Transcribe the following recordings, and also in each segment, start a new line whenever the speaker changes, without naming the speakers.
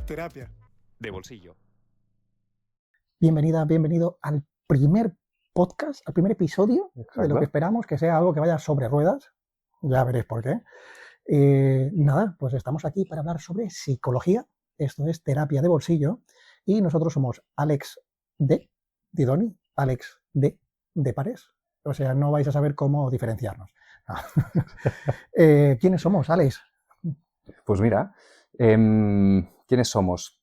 Terapia.
De bolsillo.
Bienvenida, bienvenido al primer podcast, al primer episodio de lo que esperamos que sea algo que vaya sobre ruedas. Ya veréis por qué. Nada, pues estamos aquí para hablar sobre psicología. Esto es Terapia de Bolsillo. Y nosotros somos Alex de Didoni, Alex de Pares. O sea, no vais a saber cómo diferenciarnos. ¿Quiénes somos, Alex?
Pues mira, ¿quiénes somos?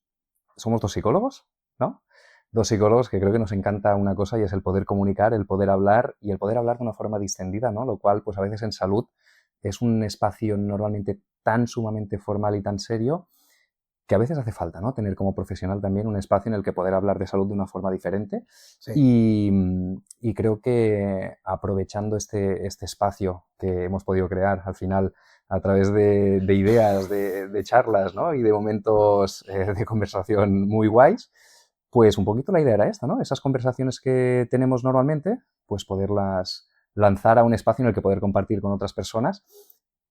Somos dos psicólogos, ¿no? Dos psicólogos que creo que nos encanta una cosa y es el poder comunicar, el poder hablar y el poder hablar de una forma distendida, ¿no? Lo cual, pues a veces en salud es un espacio normalmente tan sumamente formal y tan serio que a veces hace falta, ¿no? Tener como profesional también un espacio en el que poder hablar de salud de una forma diferente. Sí. Y creo que aprovechando este espacio que hemos podido crear al final a través de ideas, de charlas, ¿no? Y de momentos de conversación muy guays, pues un poquito la idea era esta, ¿no? Esas conversaciones que tenemos normalmente, pues poderlas lanzar a un espacio en el que poder compartir con otras personas,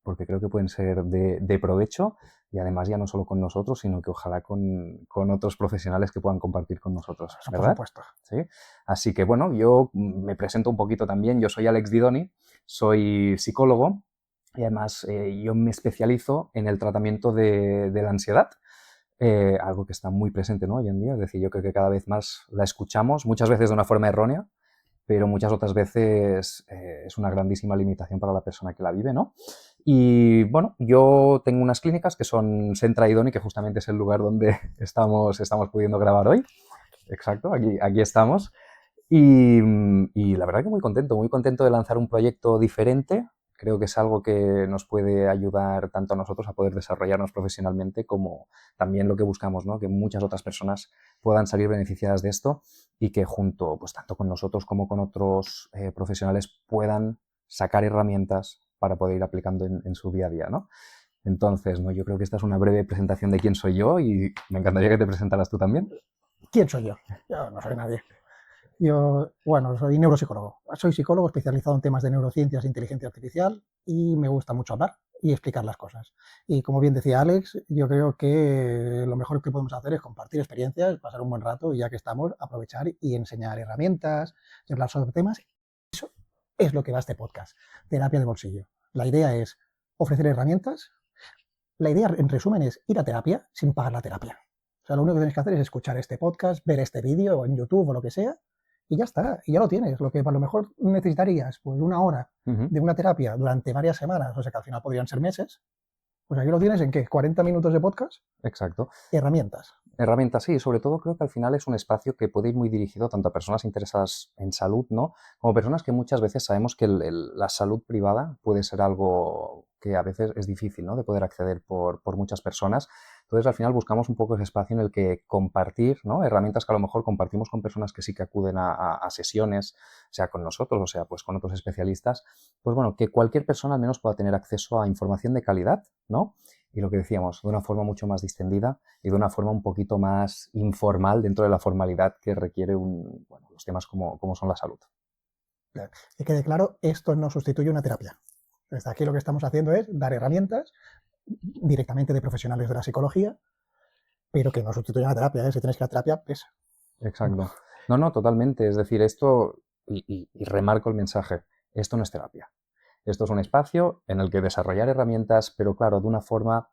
porque creo que pueden ser de provecho y además ya no solo con nosotros, sino que ojalá con otros profesionales que puedan compartir con nosotros, ¿verdad?
Por supuesto.
¿Sí? Así que bueno, yo me presento un poquito también. Yo soy Alex Didoni, soy psicólogo y además yo me especializo en el tratamiento de la ansiedad. Algo que está muy presente, ¿no? Hoy en día, es decir, yo creo que cada vez más la escuchamos, muchas veces de una forma errónea, pero muchas otras veces es una grandísima limitación para la persona que la vive, ¿no? Y bueno, yo tengo unas clínicas que son Centra y Doni, que justamente es el lugar donde estamos pudiendo grabar hoy. Exacto, aquí estamos. Y la verdad que muy contento de lanzar un proyecto diferente. Creo que es algo que nos puede ayudar tanto a nosotros a poder desarrollarnos profesionalmente como también lo que buscamos, ¿no? Que muchas otras personas puedan salir beneficiadas de esto y que junto, pues tanto con nosotros como con otros profesionales puedan sacar herramientas para poder ir aplicando en su día a día, ¿no? Entonces, ¿no? Yo creo que esta es una breve presentación de quién soy yo y me encantaría que te presentaras tú también.
¿Quién soy yo? Yo no soy nadie. Yo, bueno, soy neuropsicólogo. Soy psicólogo especializado en temas de neurociencias e inteligencia artificial y me gusta mucho hablar y explicar las cosas. Y como bien decía Alex, yo creo que lo mejor que podemos hacer es compartir experiencias, pasar un buen rato y ya que estamos, aprovechar y enseñar herramientas y hablar sobre temas. Eso es lo que va este podcast, Terapia de Bolsillo. La idea es ofrecer herramientas. La idea, en resumen, es ir a terapia sin pagar la terapia. O sea, lo único que tienes que hacer es escuchar este podcast, ver este vídeo o en YouTube o lo que sea, y ya está, y ya lo tienes. Lo que a lo mejor necesitarías, pues una hora de una terapia durante varias semanas, o sea que al final podrían ser meses, pues aquí lo tienes en ¿qué? 40 minutos de podcast.
Exacto.
Herramientas.
Herramientas, sí, sobre todo creo que al final es un espacio que puede ir muy dirigido tanto a personas interesadas en salud, ¿no? Como personas que muchas veces sabemos que la salud privada puede ser algo que a veces es difícil, ¿no? De poder acceder por muchas personas. Entonces, al final buscamos un poco ese espacio en el que compartir, ¿no? Herramientas que a lo mejor compartimos con personas que sí que acuden a sesiones, sea con nosotros o sea pues con otros especialistas, pues bueno, que cualquier persona al menos pueda tener acceso a información de calidad, ¿no? Y lo que decíamos, de una forma mucho más distendida y de una forma un poquito más informal dentro de la formalidad que requiere los temas como son la salud.
Que quede claro, esto no sustituye una terapia. Desde aquí lo que estamos haciendo es dar herramientas directamente de profesionales de la psicología, pero que no sustituye una terapia, ¿eh? Si tienes que ir a terapia, pesa.
Exacto. No, totalmente. Es decir, esto, y remarco el mensaje, esto no es terapia. Esto es un espacio en el que desarrollar herramientas, pero claro, de una forma,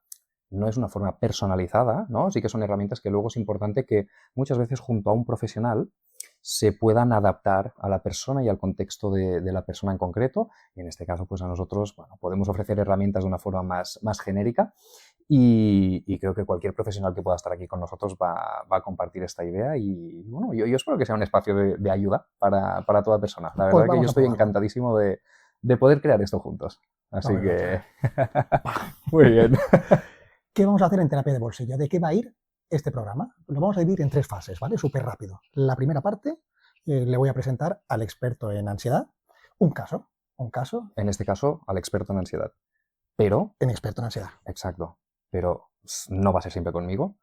no es una forma personalizada, ¿no? Sí que son herramientas que luego es importante que muchas veces junto a un profesional se puedan adaptar a la persona y al contexto de la persona en concreto. Y en este caso, pues a nosotros, bueno, podemos ofrecer herramientas de una forma más genérica y creo que cualquier profesional que pueda estar aquí con nosotros va a compartir esta idea y bueno, yo espero que sea un espacio de ayuda para toda persona. La verdad que yo estoy encantadísimo de poder crear esto juntos. Así que... Muy bien.
¿Qué vamos a hacer en terapia de bolsillo? ¿De qué va a ir este programa? Lo vamos a dividir en 3 fases, ¿vale? Súper rápido. La primera parte, le voy a presentar al experto en ansiedad un caso.
En este caso, al experto en ansiedad. Pero...
En experto en ansiedad.
Exacto. Pero no va a ser siempre conmigo,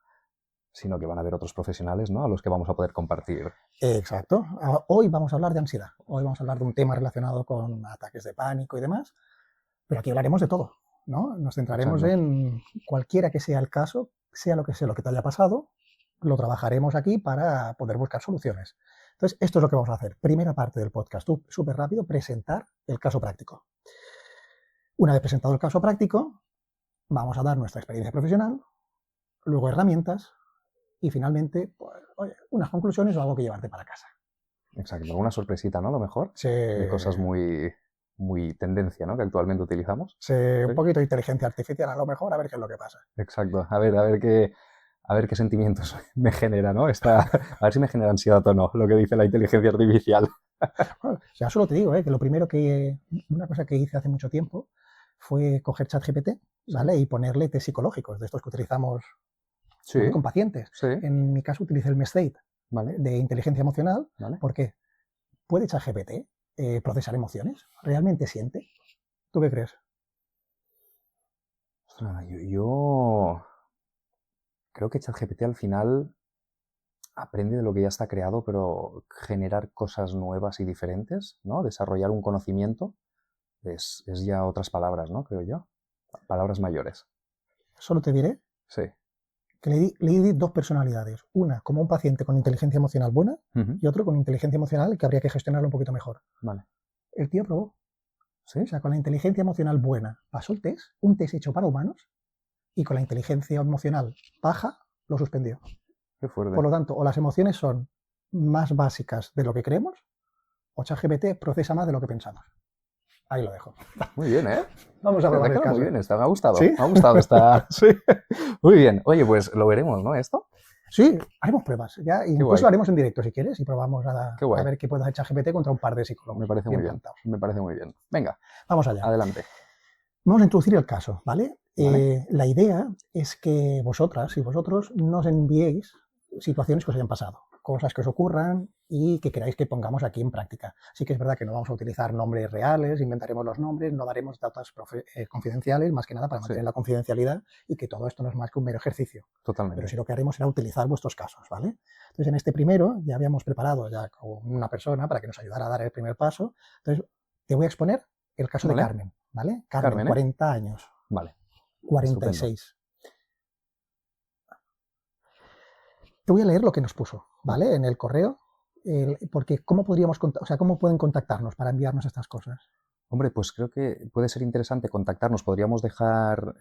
sino que van a haber otros profesionales, ¿no? A los que vamos a poder compartir.
Exacto. Hoy vamos a hablar de ansiedad. Hoy vamos a hablar de un tema relacionado con ataques de pánico y demás, pero aquí hablaremos de todo, ¿no? Nos centraremos en cualquiera que sea el caso, sea lo que te haya pasado, lo trabajaremos aquí para poder buscar soluciones. Entonces, esto es lo que vamos a hacer. Primera parte del podcast, súper rápido, presentar el caso práctico. Una vez presentado el caso práctico, vamos a dar nuestra experiencia profesional, luego herramientas y finalmente, pues, oye, unas conclusiones o algo que llevarte para casa.
Exacto, una sorpresita, ¿no? A lo mejor.
Sí.
De cosas muy tendencia, ¿no? Que actualmente utilizamos.
Sí, un poquito de inteligencia artificial a lo mejor, a ver qué es lo que pasa.
Exacto, a ver qué sentimientos me genera, ¿no? A ver si me genera ansiedad o no, lo que dice la inteligencia artificial.
Bueno, ya solo te digo, que lo primero una cosa que hice hace mucho tiempo fue coger ChatGPT, ¿vale? Y ponerle test psicológicos, de estos que utilizamos
Sí,
con pacientes.
sí.
En mi caso utilicé el MESTATE,
Vale.
de inteligencia emocional.
Vale.
¿Por qué? ¿Puede ChatGPT procesar emociones? ¿Realmente siente? ¿Tú qué crees?
Yo creo que ChatGPT al final aprende de lo que ya está creado, pero generar cosas nuevas y diferentes, ¿no? Desarrollar un conocimiento es ya otras palabras, ¿no? Creo yo. Palabras mayores.
Solo te diré
Sí.
que le di dos personalidades. Una como un paciente con inteligencia emocional buena y otro con inteligencia emocional que habría que gestionarlo un poquito mejor.
Vale.
El tío probó.
¿Sí?
O sea, con la inteligencia emocional buena pasó el test, un test hecho para humanos, y con la inteligencia emocional baja lo suspendió.
Qué fuerte.
Por lo tanto, o las emociones son más básicas de lo que creemos, o ChatGPT procesa más de lo que pensamos. Ahí lo dejo.
Muy bien, ¿eh?
Vamos a probar el caso.
Muy bien, me ha gustado.
¿Sí?
Me ha gustado esta. Sí. Muy bien. Oye, pues lo veremos, ¿no? Esto.
Sí, haremos pruebas. Ya, incluso lo haremos en directo si quieres y probamos a ver qué puede hacer ChatGPT contra un par de psicólogos.
Me parece muy bien. Me parece muy bien. Venga.
Vamos allá.
Adelante.
Vamos a introducir el caso, ¿vale? La idea es que vosotras y vosotros nos enviéis situaciones que os hayan pasado, cosas que os ocurran y que queráis que pongamos aquí en práctica. Sí que es verdad que no vamos a utilizar nombres reales, inventaremos los nombres, no daremos datos confidenciales, más que nada para mantener la confidencialidad y que todo esto no es más que un mero ejercicio.
Totalmente.
Pero sí lo que haremos será utilizar vuestros casos, ¿vale? Entonces, en este primero ya habíamos preparado ya con una persona para que nos ayudara a dar el primer paso. Entonces, te voy a exponer el caso de Carmen, ¿vale? Carmen, 40 años.
Vale.
46. Estupendo. Te voy a leer lo que nos puso, ¿vale? En el correo, porque ¿cómo pueden contactarnos para enviarnos estas cosas?
Hombre, pues creo que puede ser interesante contactarnos. Podríamos dejar,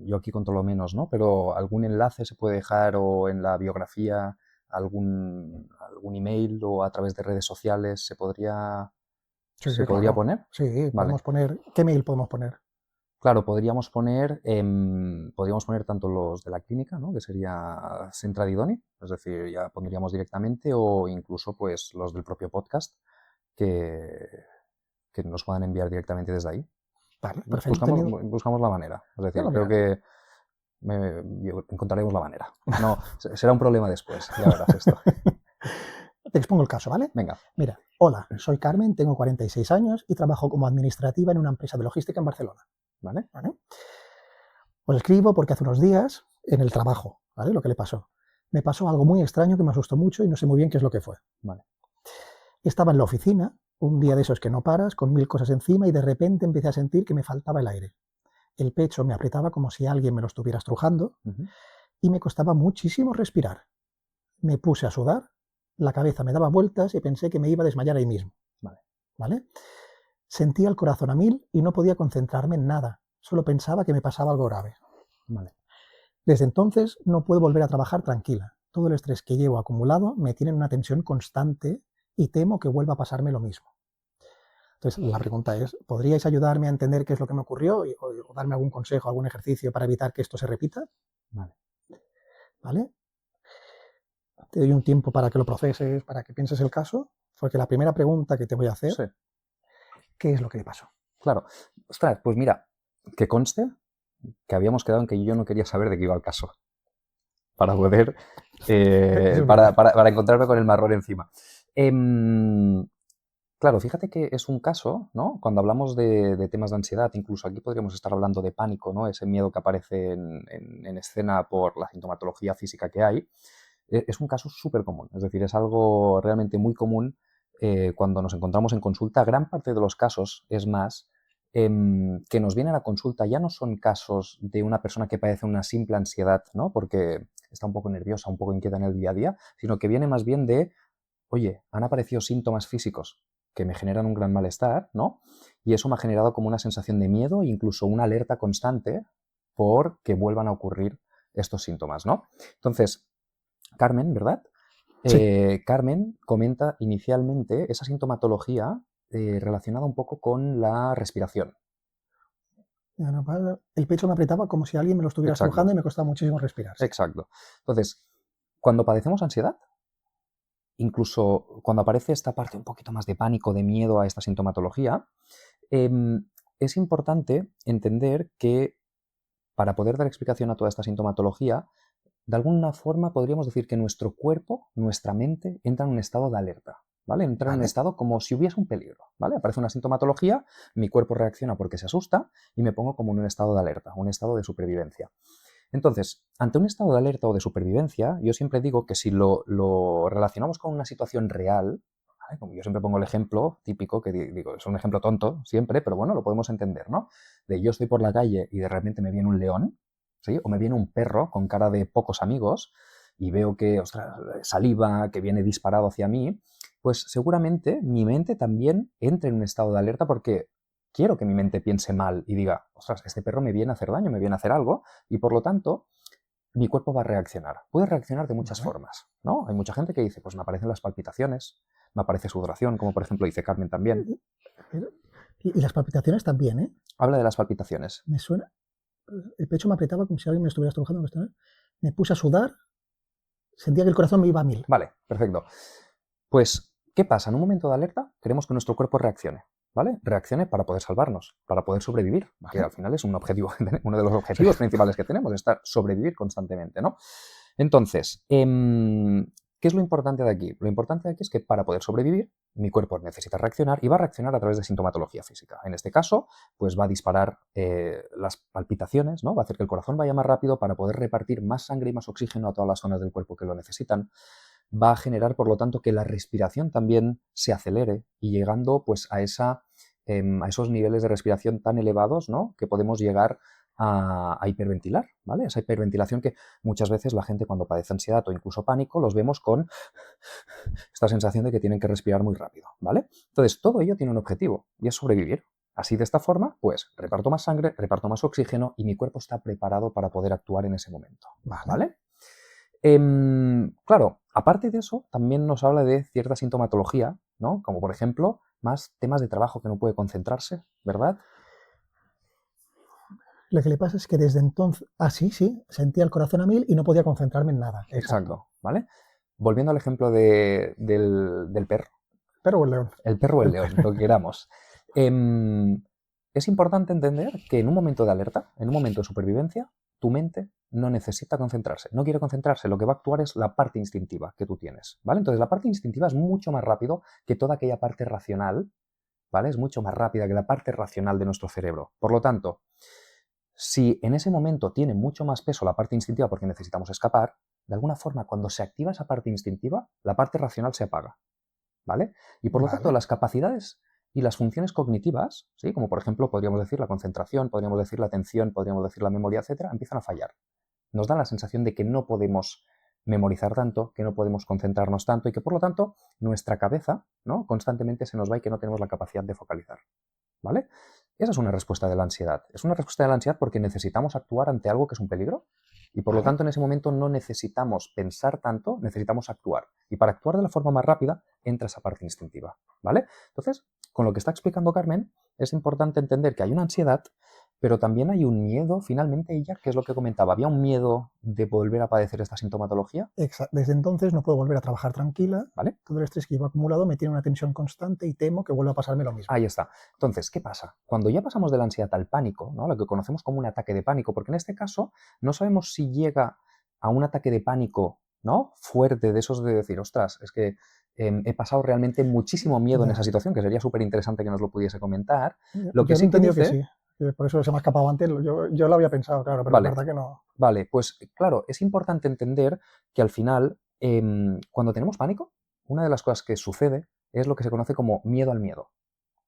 yo aquí controlo menos, ¿no? Pero algún enlace se puede dejar o en la biografía, algún email o a través de redes sociales se podría poner.
Sí, podemos poner. ¿Qué mail podemos poner?
Claro, podríamos poner tanto los de la clínica, ¿no? Que sería Centra Didoni, es decir, ya pondríamos directamente, o incluso pues los del propio podcast que nos puedan enviar directamente desde ahí.
Vale, perfecto.
Buscamos la manera. Es decir, creo que encontraremos la manera. No, será un problema después, ya verás esto.
Te expongo el caso, ¿vale?
Venga.
Mira, hola, soy Carmen, tengo 46 años y trabajo como administrativa en una empresa de logística en Barcelona. ¿Vale? Os escribo porque hace unos días, en el trabajo, ¿vale? Lo que le pasó. Me pasó algo muy extraño que me asustó mucho y no sé muy bien qué es lo que fue.
Vale.
Estaba en la oficina, un día de esos que no paras, con 1000 cosas encima y de repente empecé a sentir que me faltaba el aire. El pecho me apretaba como si alguien me lo estuviera estrujando y me costaba muchísimo respirar. Me puse a sudar, la cabeza me daba vueltas y pensé que me iba a desmayar ahí mismo. ¿Vale? Sentía el corazón a 1000 y no podía concentrarme en nada. Solo pensaba que me pasaba algo grave.
Vale.
Desde entonces no puedo volver a trabajar tranquila. Todo el estrés que llevo acumulado me tiene en una tensión constante y temo que vuelva a pasarme lo mismo. Entonces, la pregunta es, ¿podríais ayudarme a entender qué es lo que me ocurrió o darme algún consejo, algún ejercicio para evitar que esto se repita? ¿Vale? Te doy un tiempo para que lo proceses, para que pienses el caso, porque la primera pregunta que te voy a hacer, ¿qué es lo que le pasó?
Claro. Ostras, pues mira, que conste que habíamos quedado en que yo no quería saber de qué iba el caso. Para poder... para encontrarme con el marrón encima. Claro, fíjate que es un caso, ¿no? Cuando hablamos de temas de ansiedad, incluso aquí podríamos estar hablando de pánico, ¿no? Ese miedo que aparece en escena por la sintomatología física que hay. Es un caso súper común, es decir, es algo realmente muy común cuando nos encontramos en consulta. Gran parte de los casos, es más, que nos vienen a consulta ya no son casos de una persona que padece una simple ansiedad, ¿no? Porque está un poco nerviosa, un poco inquieta en el día a día, sino que viene más bien de, oye, han aparecido síntomas físicos que me generan un gran malestar, ¿no? Y eso me ha generado como una sensación de miedo e incluso una alerta constante por que vuelvan a ocurrir estos síntomas, ¿no? Entonces, Carmen, ¿verdad?
Sí.
Carmen comenta inicialmente esa sintomatología relacionada un poco con la respiración.
El pecho me apretaba como si alguien me lo estuviera
Exacto,
estrujando y me costaba muchísimo respirar. Sí.
exacto. Entonces, cuando padecemos ansiedad, incluso cuando aparece esta parte un poquito más de pánico, de miedo a esta sintomatología, es importante entender que para poder dar explicación a toda esta sintomatología, de alguna forma podríamos decir que nuestro cuerpo, nuestra mente, entra en un estado de alerta, ¿vale? Entra en un
Vale.
estado como si hubiese un peligro, ¿vale? Aparece una sintomatología, mi cuerpo reacciona porque se asusta y me pongo como en un estado de alerta, un estado de supervivencia. Entonces, ante un estado de alerta o de supervivencia, yo siempre digo que si lo relacionamos con una situación real, ¿vale? Como yo siempre pongo el ejemplo típico, que digo, es un ejemplo tonto siempre, pero bueno, lo podemos entender, ¿no? De yo estoy por la calle y de repente me viene un león, ¿sí? O me viene un perro con cara de pocos amigos y veo que, ostras, saliva, que viene disparado hacia mí, pues seguramente mi mente también entre en un estado de alerta porque quiero que mi mente piense mal y diga, ostras, este perro me viene a hacer daño, me viene a hacer algo, y por lo tanto mi cuerpo va a reaccionar. Puede reaccionar de muchas
Vale.
formas, ¿no? Hay mucha gente que dice, pues me aparecen las palpitaciones, me aparece sudoración, como por ejemplo dice Carmen también.
Pero- y las palpitaciones también, ¿eh?
Habla de las palpitaciones.
Me suena. El pecho me apretaba como si alguien me estuviera estrujando. Me puse a sudar, sentía que el corazón me iba a 1000.
Vale, perfecto. Pues, ¿qué pasa? En un momento de alerta queremos que nuestro cuerpo reaccione, ¿vale? Reaccione para poder salvarnos, para poder sobrevivir, que
Vale.
al final es un objetivo, uno de los
Sí.
objetivos principales que tenemos, estar sobrevivir constantemente, ¿no? Entonces, ¿qué es lo importante de aquí? Lo importante de aquí es que para poder sobrevivir, mi cuerpo necesita reaccionar y va a reaccionar a través de sintomatología física. En este caso, pues va a disparar las palpitaciones, ¿no? Va a hacer que el corazón vaya más rápido para poder repartir más sangre y más oxígeno a todas las zonas del cuerpo que lo necesitan. Va a generar, por lo tanto, que la respiración también se acelere y llegando pues a esos niveles de respiración tan elevados, ¿no? Que podemos llegar a hiperventilar, ¿vale? Esa hiperventilación que muchas veces la gente cuando padece ansiedad o incluso pánico los vemos con esta sensación de que tienen que respirar muy rápido, ¿vale? Entonces, todo ello tiene un objetivo y es sobrevivir. Así, de esta forma, pues reparto más sangre, reparto más oxígeno y mi cuerpo está preparado para poder actuar en ese momento,
Vale.
¿vale? Claro, aparte de eso, también nos habla de cierta sintomatología, ¿no? Como por ejemplo, más temas de trabajo que no puede concentrarse, ¿verdad?
Lo que le pasa es que desde entonces, sí, sentía el corazón a 1000 y no podía concentrarme en nada. Exacto.
Exacto, ¿vale? Volviendo al ejemplo del perro,
Pero o el león.
el perro o el
El
león,
perro.
lo que queramos. Em, es importante entender que en un momento de alerta, en un momento de supervivencia, tu mente no necesita concentrarse, no quiere concentrarse, lo que va a actuar es la parte instintiva que tú tienes, ¿vale? Entonces la parte instintiva es mucho más rápido que toda aquella parte racional, ¿vale? Es mucho más rápida que la parte racional de nuestro cerebro. Por lo tanto, si en ese momento tiene mucho más peso la parte instintiva porque necesitamos escapar, de alguna forma cuando se activa esa parte instintiva, la parte racional se apaga, ¿vale? Y por lo tanto
Vale.
las capacidades y las funciones cognitivas, ¿sí? Como por ejemplo podríamos decir la concentración, podríamos decir la atención, podríamos decir la memoria, etcétera, empiezan a fallar. Nos da la sensación de que no podemos memorizar tanto, que no podemos concentrarnos tanto y que por lo tanto nuestra cabeza, ¿no? Constantemente se nos va y que no tenemos la capacidad de focalizar, ¿vale? Esa es una respuesta de la ansiedad. Es una respuesta de la ansiedad porque necesitamos actuar ante algo que es un peligro y por lo
Vale.
tanto en ese momento no necesitamos pensar tanto, necesitamos actuar. Y para actuar de la forma más rápida entra esa parte instintiva, ¿vale? Entonces, con lo que está explicando Carmen, es importante entender que hay una ansiedad, pero también hay un miedo, finalmente ella, que es lo que comentaba, había un miedo de volver a padecer esta sintomatología,
Desde entonces no puedo volver a trabajar tranquila.
¿vale?
Todo el estrés que llevo acumulado me tiene una tensión constante y temo que vuelva a pasarme lo mismo.
Ahí está. Entonces, ¿qué pasa? Cuando ya pasamos de la ansiedad al pánico, ¿no? Lo que conocemos como un ataque de pánico, porque en este caso no sabemos si llega a un ataque de pánico, ¿no? Fuerte, de esos de decir, ostras, es que he pasado realmente muchísimo miedo en esa
Ya.
situación, que sería súper interesante que nos lo pudiese comentar. Lo que
Yo no he
sí que
entendido que
dice,
sí. Por eso se me ha escapado antes. Yo lo había pensado, claro, pero es
vale,
verdad que no.
vale, pues claro, es importante entender que al final, cuando tenemos pánico, una de las cosas que sucede es lo que se conoce como miedo al miedo.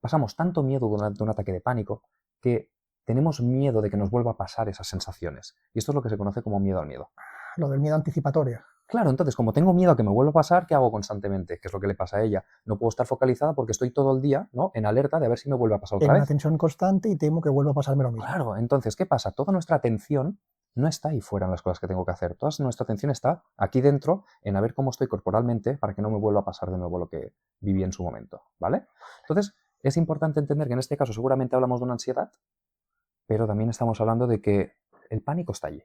pasamos tanto miedo durante un ataque de pánico que tenemos miedo de que nos vuelva a pasar esas sensaciones. Y esto es lo que se conoce como miedo al miedo.
Lo del miedo anticipatorio.
Claro, entonces, como tengo miedo a que me vuelva a pasar, ¿qué hago constantemente? ¿Qué es lo que le pasa a ella? No puedo estar focalizada porque estoy todo el día, ¿no?, en alerta de a ver si me vuelve a pasar otra
En una
vez.
tensión constante y temo que vuelva a pasarme lo mismo.
Claro, entonces, ¿qué pasa? Toda nuestra atención no está ahí fuera en las cosas que tengo que hacer. Toda nuestra atención está aquí dentro en a ver cómo estoy corporalmente para que no me vuelva a pasar de nuevo lo que viví en su momento, ¿vale? Entonces, es importante entender que en este caso seguramente hablamos de una ansiedad, pero también estamos hablando de que el pánico está allí.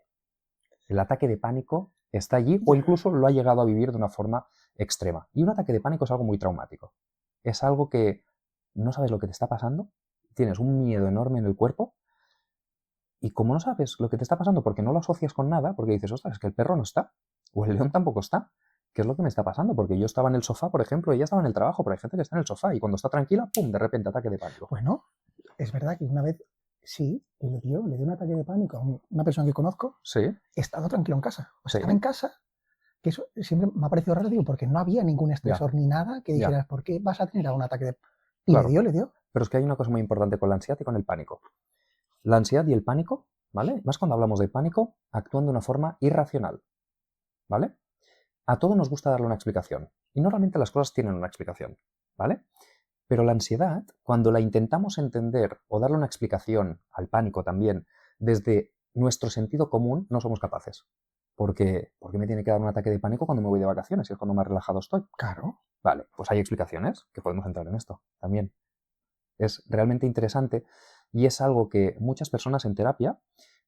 El ataque de pánico está allí o incluso lo ha llegado a vivir de una forma extrema. Y un ataque de pánico es algo muy traumático. Es algo que no sabes lo que te está pasando, tienes un miedo enorme en el cuerpo y como no sabes lo que te está pasando porque no lo asocias con nada, porque dices, ostras, es que el perro no está o el león tampoco está. ¿Qué es lo que me está pasando? Porque yo estaba en el sofá, por ejemplo, y ella estaba en el trabajo, pero hay gente que está en el sofá y cuando está tranquila, ¡pum!, de repente ataque de pánico.
Bueno, es verdad que una vez sí, le dio un ataque de pánico a una persona que conozco,
Sí,
estando tranquilo en casa. O sea,
Sí.
estaba en casa, que eso siempre me ha parecido raro, digo, porque no había ningún estresor ni nada que
Ya.
dijeras, ¿por qué vas a tener un ataque de...? Y
Claro.
le dio.
pero es que hay una cosa muy importante con la ansiedad y con el pánico. La ansiedad y el pánico, ¿vale? Más cuando hablamos de pánico, actúan de una forma irracional, ¿vale? A todo nos gusta darle una explicación. Y normalmente las cosas tienen una explicación, ¿vale? Pero la ansiedad, cuando la intentamos entender o darle una explicación al pánico también desde nuestro sentido común, no somos capaces. ¿Por qué me tiene que dar un ataque de pánico cuando me voy de vacaciones y es cuando más relajado estoy?
Claro.
Vale, pues hay explicaciones que podemos entrar en esto también. Es realmente interesante y es algo que muchas personas en terapia,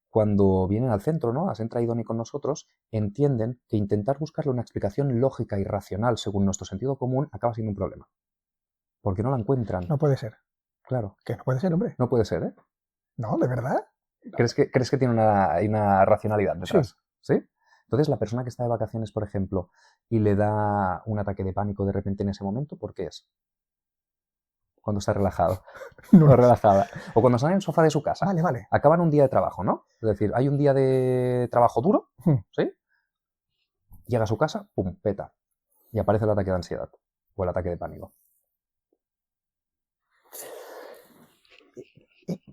cuando vienen al centro, ¿no?, a Centra Idoni con nosotros, entienden que intentar buscarle una explicación lógica y racional según nuestro sentido común acaba siendo un problema. Porque no la encuentran.
No puede ser.
Claro.
Que no puede ser, hombre.
No puede ser, ¿eh?
No, de verdad.
¿Crees que tiene una racionalidad detrás? ¿Sí? Entonces, la persona que está de vacaciones, por ejemplo, y le da un ataque de pánico de repente en ese momento, ¿por qué es? Cuando está relajado.
No,
O relajada. O cuando está en el sofá de su casa.
Vale.
Acaban un día de trabajo, ¿no? Es decir, hay un día de trabajo duro, ¿sí? Llega a su casa, pum, peta. Y aparece el ataque de ansiedad. O el ataque de pánico.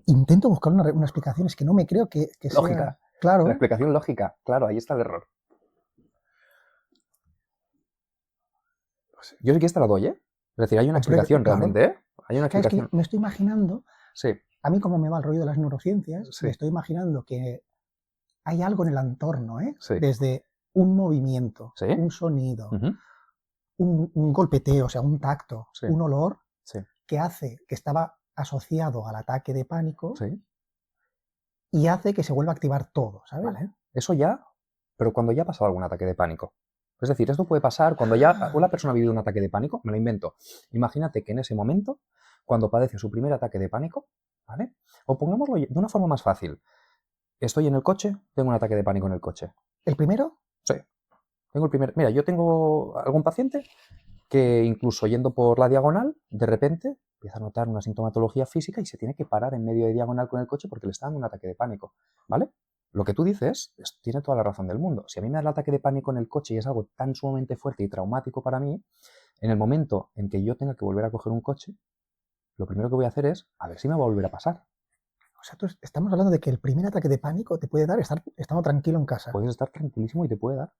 Intento buscar una explicación, es que no me creo que
Lógica.
sea... Claro.
La explicación lógica. Claro, ahí está el error. Yo sí que esta la doy, ¿eh? Es decir, hay una explicación
claro.
realmente, ¿eh? Hay una
Claro,
explicación.
es que me estoy imaginando,
Sí,
a mí como me va el rollo de las neurociencias,
Sí.
me estoy imaginando que hay algo en el entorno, ¿eh?
Sí.
Desde un movimiento,
Sí.
un sonido,
Ujú.
un golpeteo, o sea, un tacto,
Sí.
un olor,
Sí.
que hace que estaba asociado al ataque de pánico
Sí.
y hace que se vuelva a activar todo, ¿sabes?
Vale. Eso ya, pero cuando ya ha pasado algún ataque de pánico. Es decir, esto puede pasar cuando ya una persona ha vivido un ataque de pánico, me lo invento. Imagínate que en ese momento, cuando padece su primer ataque de pánico, ¿vale? O pongámoslo de una forma más fácil. Estoy en el coche, tengo un ataque de pánico en el coche.
¿El primero?
Sí. Tengo el primer. Mira, yo tengo algún paciente que incluso yendo por la diagonal, de repente empieza a notar una sintomatología física y se tiene que parar en medio de diagonal con el coche porque le está dando un ataque de pánico, ¿vale? Lo que tú dices tiene toda la razón del mundo. Si a mí me da el ataque de pánico en el coche y es algo tan sumamente fuerte y traumático para mí, en el momento en que yo tenga que volver a coger un coche, lo primero que voy a hacer es a ver si me va a volver a pasar.
O sea, estamos hablando de que el primer ataque de pánico te puede dar estando tranquilo en casa.
Puedes estar tranquilísimo y te puede dar.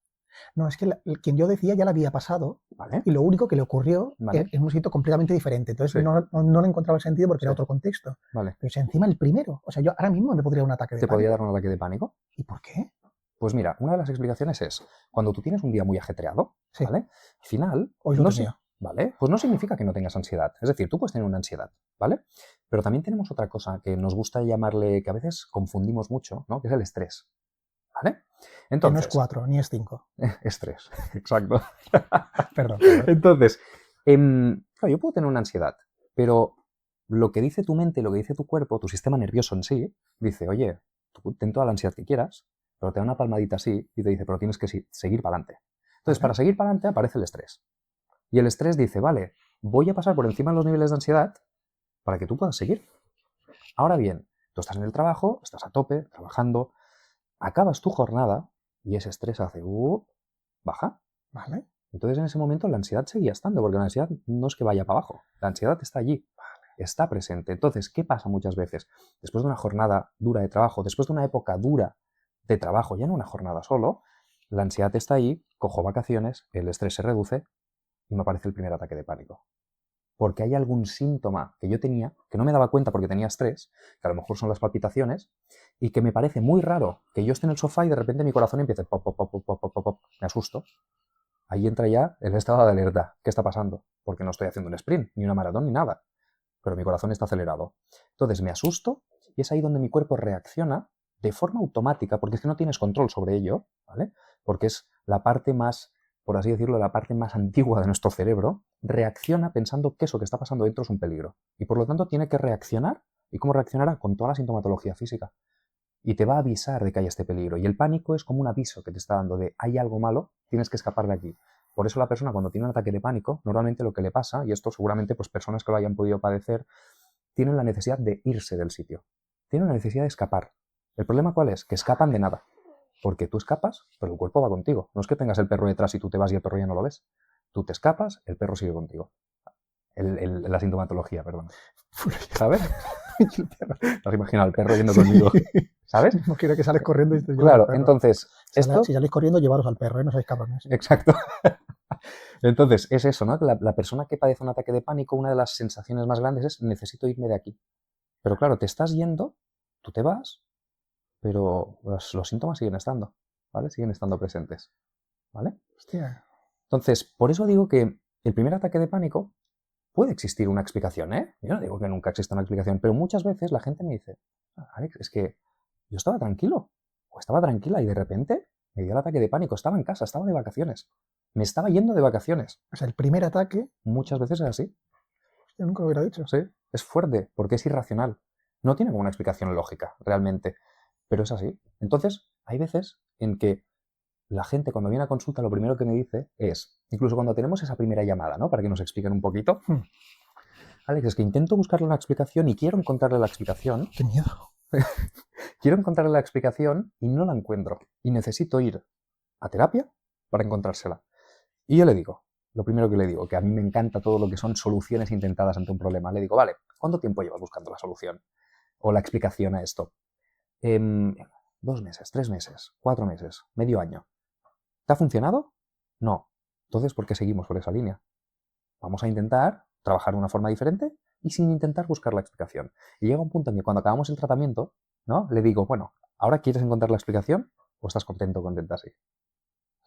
No, es que quien yo decía ya le había pasado,
¿Vale?
y lo único que le ocurrió
Vale.
en un sitio completamente diferente. Entonces
Sí.
no le encontraba el sentido porque
Sí.
era otro contexto.
Vale.
Pero si encima el primero, o sea, yo ahora mismo me podría dar un ataque de
¿Te
pánico.
podría dar un ataque de pánico?
¿Y por qué?
Pues mira, una de las explicaciones es, cuando tú tienes un día muy ajetreado,
Sí.
¿vale? Al final,
Hoy lo
no
tenía.
¿vale? Pues no significa que no tengas ansiedad. Es decir, tú puedes tener una ansiedad, ¿vale? Pero también tenemos otra cosa que nos gusta llamarle, que a veces confundimos mucho, ¿no? Que es el estrés, ¿vale?
Que no
Entonces,
es 4, ni es 5.
estrés, exacto.
Perdón.
Entonces, claro, yo puedo tener una ansiedad, pero lo que dice tu mente, lo que dice tu cuerpo, tu sistema nervioso en sí, dice, oye, tú ten toda la ansiedad que quieras, pero te da una palmadita así y te dice, pero tienes que seguir para adelante. Entonces, para seguir para adelante aparece el estrés. Y el estrés dice, vale, voy a pasar por encima de los niveles de ansiedad para que tú puedas seguir. Ahora bien, tú estás en el trabajo, estás a tope, trabajando, acabas tu jornada y ese estrés hace, baja.
Vale.
Entonces en ese momento la ansiedad seguía estando, porque la ansiedad no es que vaya para abajo, la ansiedad está allí. está presente. Entonces, ¿qué pasa muchas veces? Después de una jornada dura de trabajo, después de una época dura de trabajo, ya no una jornada solo, la ansiedad está ahí, cojo vacaciones, el estrés se reduce y me aparece el primer ataque de pánico. Porque hay algún síntoma que yo tenía, que no me daba cuenta porque tenía estrés, que a lo mejor son las palpitaciones, y que me parece muy raro que yo esté en el sofá y de repente mi corazón empiece pop, pop, pop, pop, pop, pop, pop. Me asusto. Ahí entra ya el estado de alerta. ¿Qué está pasando? Porque no estoy haciendo un sprint, ni una maratón, ni nada. Pero mi corazón está acelerado. Entonces me asusto y es ahí donde mi cuerpo reacciona de forma automática, porque es que no tienes control sobre ello, ¿vale? Porque es la parte más, por así decirlo, la parte más antigua de nuestro cerebro, reacciona pensando que eso que está pasando dentro es un peligro. Y por lo tanto tiene que reaccionar. ¿Y cómo reaccionará? Con toda la sintomatología física. Y te va a avisar de que hay este peligro. Y el pánico es como un aviso que te está dando de hay algo malo, tienes que escapar de aquí. Por eso la persona cuando tiene un ataque de pánico, normalmente lo que le pasa, y esto seguramente pues personas que lo hayan podido padecer, tienen la necesidad de irse del sitio. Tienen la necesidad de escapar. ¿El problema cuál es? Que escapan de nada. Porque tú escapas, pero el cuerpo va contigo. No es que tengas el perro detrás y tú te vas y el perro ya no lo ves. Tú te escapas, el perro sigue contigo. La sintomatología, perdón. ¿Sabes? ¿Te has imaginado al perro yendo conmigo? ¿Sabes?
No quiero que sales corriendo y te llevas
Claro,
al perro.
entonces, esto...
Si salís corriendo, llevaros al perro, no seáis cabrones.
Exacto. Entonces, es eso, ¿no? Que la persona que padece un ataque de pánico, una de las sensaciones más grandes es necesito irme de aquí. Pero claro, te estás yendo, tú te vas, pero los síntomas siguen estando, ¿vale? Siguen estando presentes, ¿vale?
Hostia.
Entonces, por eso digo que el primer ataque de pánico puede existir una explicación, ¿eh? Yo no digo que nunca exista una explicación, pero muchas veces la gente me dice, Alex, es que yo estaba tranquilo, o estaba tranquila y de repente me dio el ataque de pánico, estaba en casa, estaba de vacaciones, me estaba yendo de vacaciones.
O sea, el primer ataque,
Muchas veces es así,
hostia, nunca lo hubiera dicho.
sí, es fuerte, porque es irracional. No tiene como una explicación lógica, realmente, pero es así. Entonces, hay veces en que la gente cuando viene a consulta lo primero que me dice es, incluso cuando tenemos esa primera llamada, ¿no? Para que nos expliquen un poquito. Alex, es que intento buscarle una explicación y quiero encontrarle la explicación.
¡Qué miedo!
Quiero encontrarle la explicación y no la encuentro. Y necesito ir a terapia para encontrársela. Y yo le digo, lo primero que le digo, que a mí me encanta todo lo que son soluciones intentadas ante un problema. Le digo, vale, ¿cuánto tiempo llevas buscando la solución? O la explicación a esto. 2 meses, 3 meses, 4 meses, medio año. ¿Te ha funcionado? No. Entonces, ¿por qué seguimos por esa línea? Vamos a intentar trabajar de una forma diferente y sin intentar buscar la explicación. Y llega un punto en que cuando acabamos el tratamiento, ¿no? Le digo, bueno, ¿ahora quieres encontrar la explicación o estás contento o contenta así?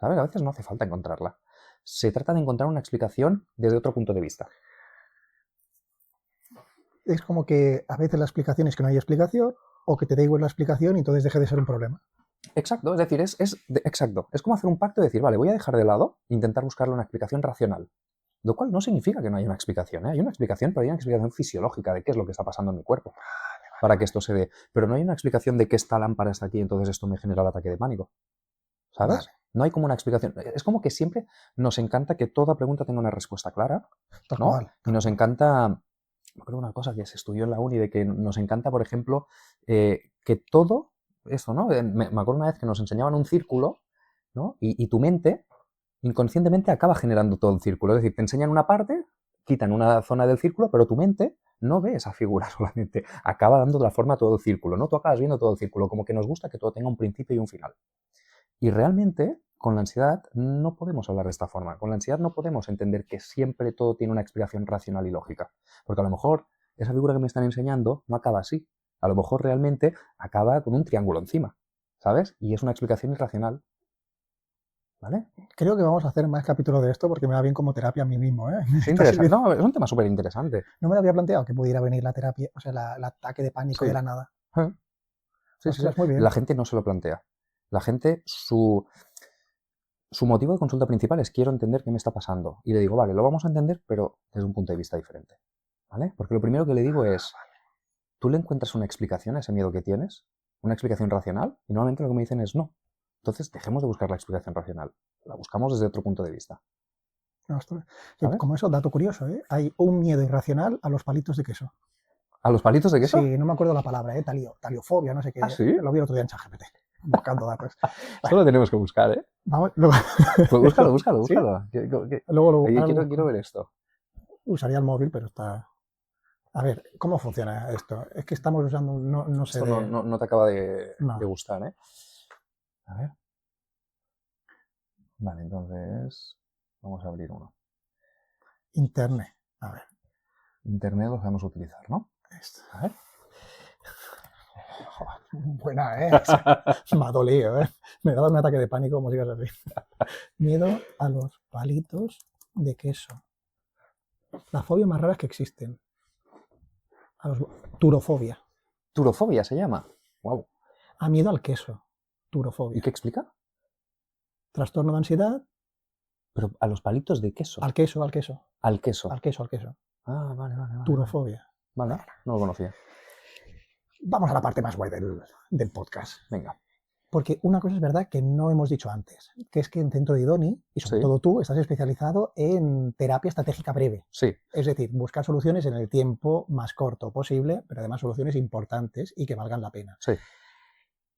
¿Sabes? A veces no hace falta encontrarla. Se trata de encontrar una explicación desde otro punto de vista.
Es como que a veces la explicación es que no hay explicación o que te da igual la explicación y entonces deje de ser un problema.
Exacto, es decir, exacto. Es como hacer un pacto y decir, vale, voy a dejar de lado e intentar buscarle una explicación racional. Lo cual no significa que no haya una explicación, ¿eh? Hay una explicación, pero hay una explicación fisiológica de qué es lo que está pasando en mi cuerpo para que esto se dé. Pero no hay una explicación de que esta lámpara está aquí y entonces esto me genera el ataque de pánico. ¿Sabes?
Vale.
No hay como una explicación. Es como que siempre nos encanta que toda pregunta tenga una respuesta clara,
Tal
¿no?
cual.
Y nos encanta, me acuerdo una cosa que se estudió en la uni, de que nos encanta, por ejemplo, que todo, eso, ¿no? Me acuerdo una vez que nos enseñaban un círculo, ¿no? Y tu mente inconscientemente acaba generando todo el círculo. Es decir, te enseñan una parte, quitan una zona del círculo, pero tu mente no ve esa figura solamente. Acaba dando la forma a todo el círculo, ¿no? Tú acabas viendo todo el círculo, como que nos gusta que todo tenga un principio y un final. Y realmente, con la ansiedad no podemos hablar de esta forma. Con la ansiedad no podemos entender que siempre todo tiene una explicación racional y lógica. Porque a lo mejor esa figura que me están enseñando no acaba así. A lo mejor realmente acaba con un triángulo encima, ¿sabes? Y es una explicación irracional. ¿Vale?
Creo que vamos a hacer más capítulos de esto porque me va bien como terapia a mí mismo, ¿eh?
Es interesante. No, es un tema súper interesante.
No me lo había planteado que pudiera venir la terapia, o sea, el ataque de pánico
Sí.
de la nada.
Sí,
O sea, es muy bien.
La gente no se lo plantea. La gente, su motivo de consulta principal es quiero entender qué me está pasando. Y le digo, vale, lo vamos a entender, pero desde un punto de vista diferente. ¿Vale? Porque lo primero que le digo es, ¿tú le encuentras una explicación a ese miedo que tienes? ¿Una explicación racional? Y normalmente lo que me dicen es no. Entonces dejemos de buscar la explicación racional. La buscamos desde otro punto de vista.
Ostras.
¿Sabes?
Como eso, dato curioso, ¿eh? Hay un miedo irracional a los palitos de queso.
¿A los palitos de queso?
Sí, no me acuerdo la palabra, taliofobia, no sé qué.
¿Ah, sí?
Lo vi el otro día en ChatGPT, buscando datos.
Eso lo tenemos que buscar, ¿eh?
Vamos, luego,
Pues búscalo.
luego
Quiero ver esto.
usaría el móvil, pero está A ver, ¿cómo funciona esto? Es que estamos usando, no sé
Esto
de...
no te acaba de
No.
gustar, ¿eh? A ver. Vale, entonces vamos a abrir uno.
Internet. A ver.
Internet lo sabemos utilizar, ¿no?
Esto.
A ver.
Joder, buena, ¿eh? Me ha dolido, ¿eh? Me daba un ataque de pánico como si ibas así. Miedo a los palitos de queso. La fobia más rara que existen. Turofobia.
Turofobia se llama. Wow.
A miedo al queso.
¿Y
Turofobia.
qué explica?
Trastorno de ansiedad.
Pero a los palitos de queso.
Al queso, al queso.
Al queso.
Al queso, al queso.
Ah, vale.
Turofobia.
Vale, no lo conocía.
Vamos a la parte más guay del podcast.
Venga.
Porque una cosa es verdad que no hemos dicho antes, que es que en Centro de Idoni, y sobre
Sí.
todo tú, estás especializado en terapia estratégica breve.
Sí.
Es decir, buscar soluciones en el tiempo más corto posible, pero además soluciones importantes y que valgan la pena.
Sí.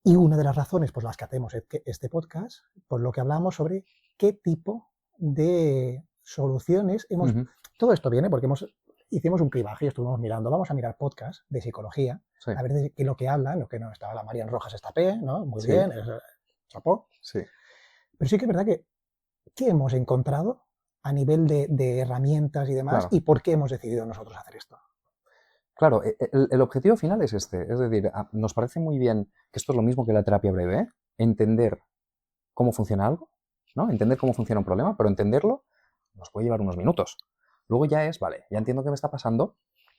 Y una de las razones por las que hacemos este podcast, por lo que hablamos sobre qué tipo de soluciones hemos...
Ujú.
Todo esto viene porque hicimos un cribaje y estuvimos mirando, vamos a mirar podcasts de psicología,
Sí.
a ver de qué es lo que hablan, lo que no. Estaba la Marian Rojas Estapé, ¿no? Muy
Sí.
bien, chapó.
Sí.
Pero sí que es verdad que ¿qué hemos encontrado a nivel de herramientas y demás?
Claro.
¿Y por qué hemos decidido nosotros hacer esto?
Claro, el objetivo final es este. Es decir, nos parece muy bien que esto es lo mismo que la terapia breve, ¿eh? Entender cómo funciona algo, ¿no? Entender cómo funciona un problema, pero entenderlo nos puede llevar unos minutos. Luego ya es, vale, ya entiendo qué me está pasando.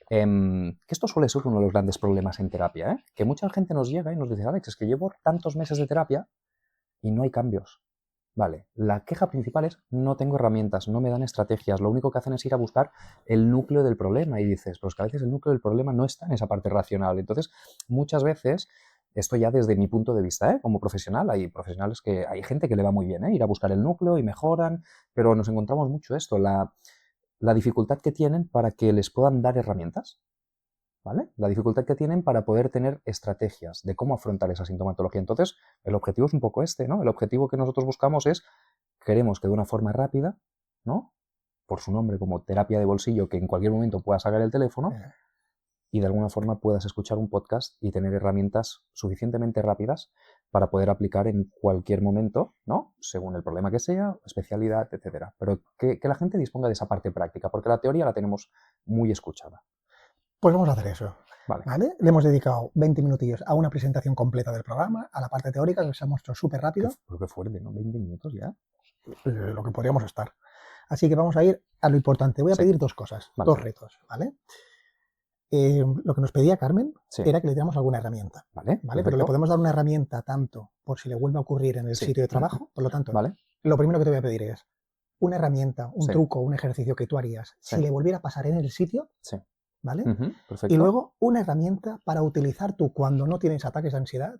Que esto suele ser uno de los grandes problemas en terapia, ¿eh? Que mucha gente nos llega y nos dice, Alex, es que llevo tantos meses de terapia y no hay cambios. Vale, la queja principal es no tengo herramientas, no me dan estrategias, lo único que hacen es ir a buscar el núcleo del problema y dices, pues que a veces el núcleo del problema no está en esa parte racional. Entonces, muchas veces, esto ya desde mi punto de vista, ¿eh? Como profesional, hay profesionales que hay gente que le va muy bien, ¿eh? Ir a buscar el núcleo y mejoran, pero nos encontramos mucho esto, la dificultad que tienen para que les puedan dar herramientas. ¿Vale? La dificultad que tienen para poder tener estrategias de cómo afrontar esa sintomatología. Entonces, el objetivo es un poco este, ¿no? El objetivo que nosotros buscamos es, queremos que de una forma rápida, ¿no? Por su nombre, como terapia de bolsillo, que en cualquier momento puedas sacar el teléfono y de alguna forma puedas escuchar un podcast y tener herramientas suficientemente rápidas para poder aplicar en cualquier momento, ¿no? Según el problema que sea, especialidad, etcétera. Pero que la gente disponga de esa parte práctica, porque la teoría la tenemos muy escuchada.
Pues vamos a hacer eso.
Vale.
¿Vale? Le hemos dedicado 20 minutillos a una presentación completa del programa, a la parte teórica, que se ha mostrado súper rápido.
Pero qué fuerte, ¿no? 20 minutos ya.
Lo que podríamos estar. Así que vamos a ir a lo importante. Voy a pedir dos cosas,
Vale.
dos retos, ¿vale? Lo que nos pedía Carmen era que le diéramos alguna herramienta, ¿vale? Pero le podemos dar una herramienta tanto por si le vuelve a ocurrir en el sitio de trabajo. Por lo tanto, lo primero que te voy a pedir es una herramienta, un truco, un ejercicio que tú harías si le volviera a pasar en el sitio, ¿vale?
Perfecto.
Y luego una herramienta para utilizar tú cuando no tienes ataques de ansiedad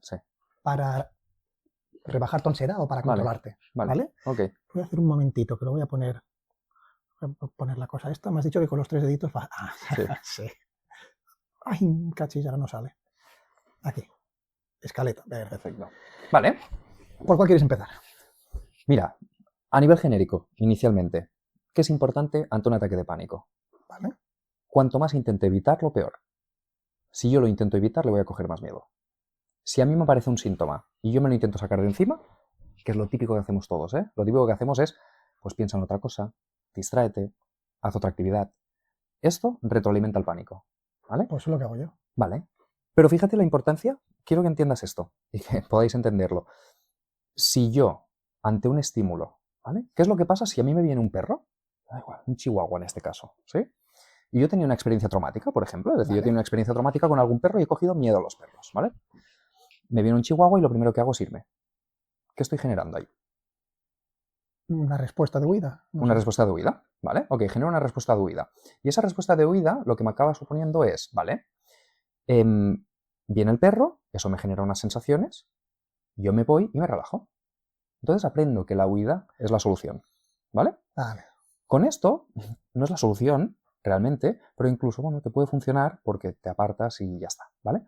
para rebajar tu ansiedad o para controlarte, ¿vale?
Okay.
Voy a hacer un momentito que lo voy a poner la cosa esta. Me has dicho que con los 3 deditos va... Ah, sí. Ay, cachis, ahora no sale. Aquí. Escaleta.
Perfecto. Vale.
¿Por cuál quieres empezar?
Mira, a nivel genérico, inicialmente, ¿qué es importante ante un ataque de pánico?
Vale.
Cuanto más intente evitarlo, peor. Si yo lo intento evitar, le voy a coger más miedo. Si a mí me aparece un síntoma y yo me lo intento sacar de encima, que es lo típico que hacemos todos, ¿eh? Lo típico que hacemos es, pues piensa en otra cosa, distráete, haz otra actividad. Esto retroalimenta el pánico, ¿vale?
Pues eso es lo que hago yo.
Vale. Pero fíjate la importancia, quiero que entiendas esto y que podáis entenderlo. Si yo, ante un estímulo, ¿vale? ¿Qué es lo que pasa si a mí me viene un perro? Da igual, un chihuahua en este caso, ¿sí? Y yo tenía una experiencia traumática, por ejemplo, es decir, yo tenía una experiencia traumática con algún perro y he cogido miedo a los perros, ¿vale? Me viene un chihuahua y lo primero que hago es irme. ¿Qué estoy generando ahí?
Una respuesta de huida.
Una respuesta de huida, ¿vale? Ok, genero una respuesta de huida. Y esa respuesta de huida lo que me acaba suponiendo es, ¿vale? Viene el perro, eso me genera unas sensaciones, yo me voy y me relajo. Entonces aprendo que la huida es la solución, ¿vale?
Vale.
Con esto, no es la solución realmente, pero incluso, bueno, te puede funcionar porque te apartas y ya está, ¿vale?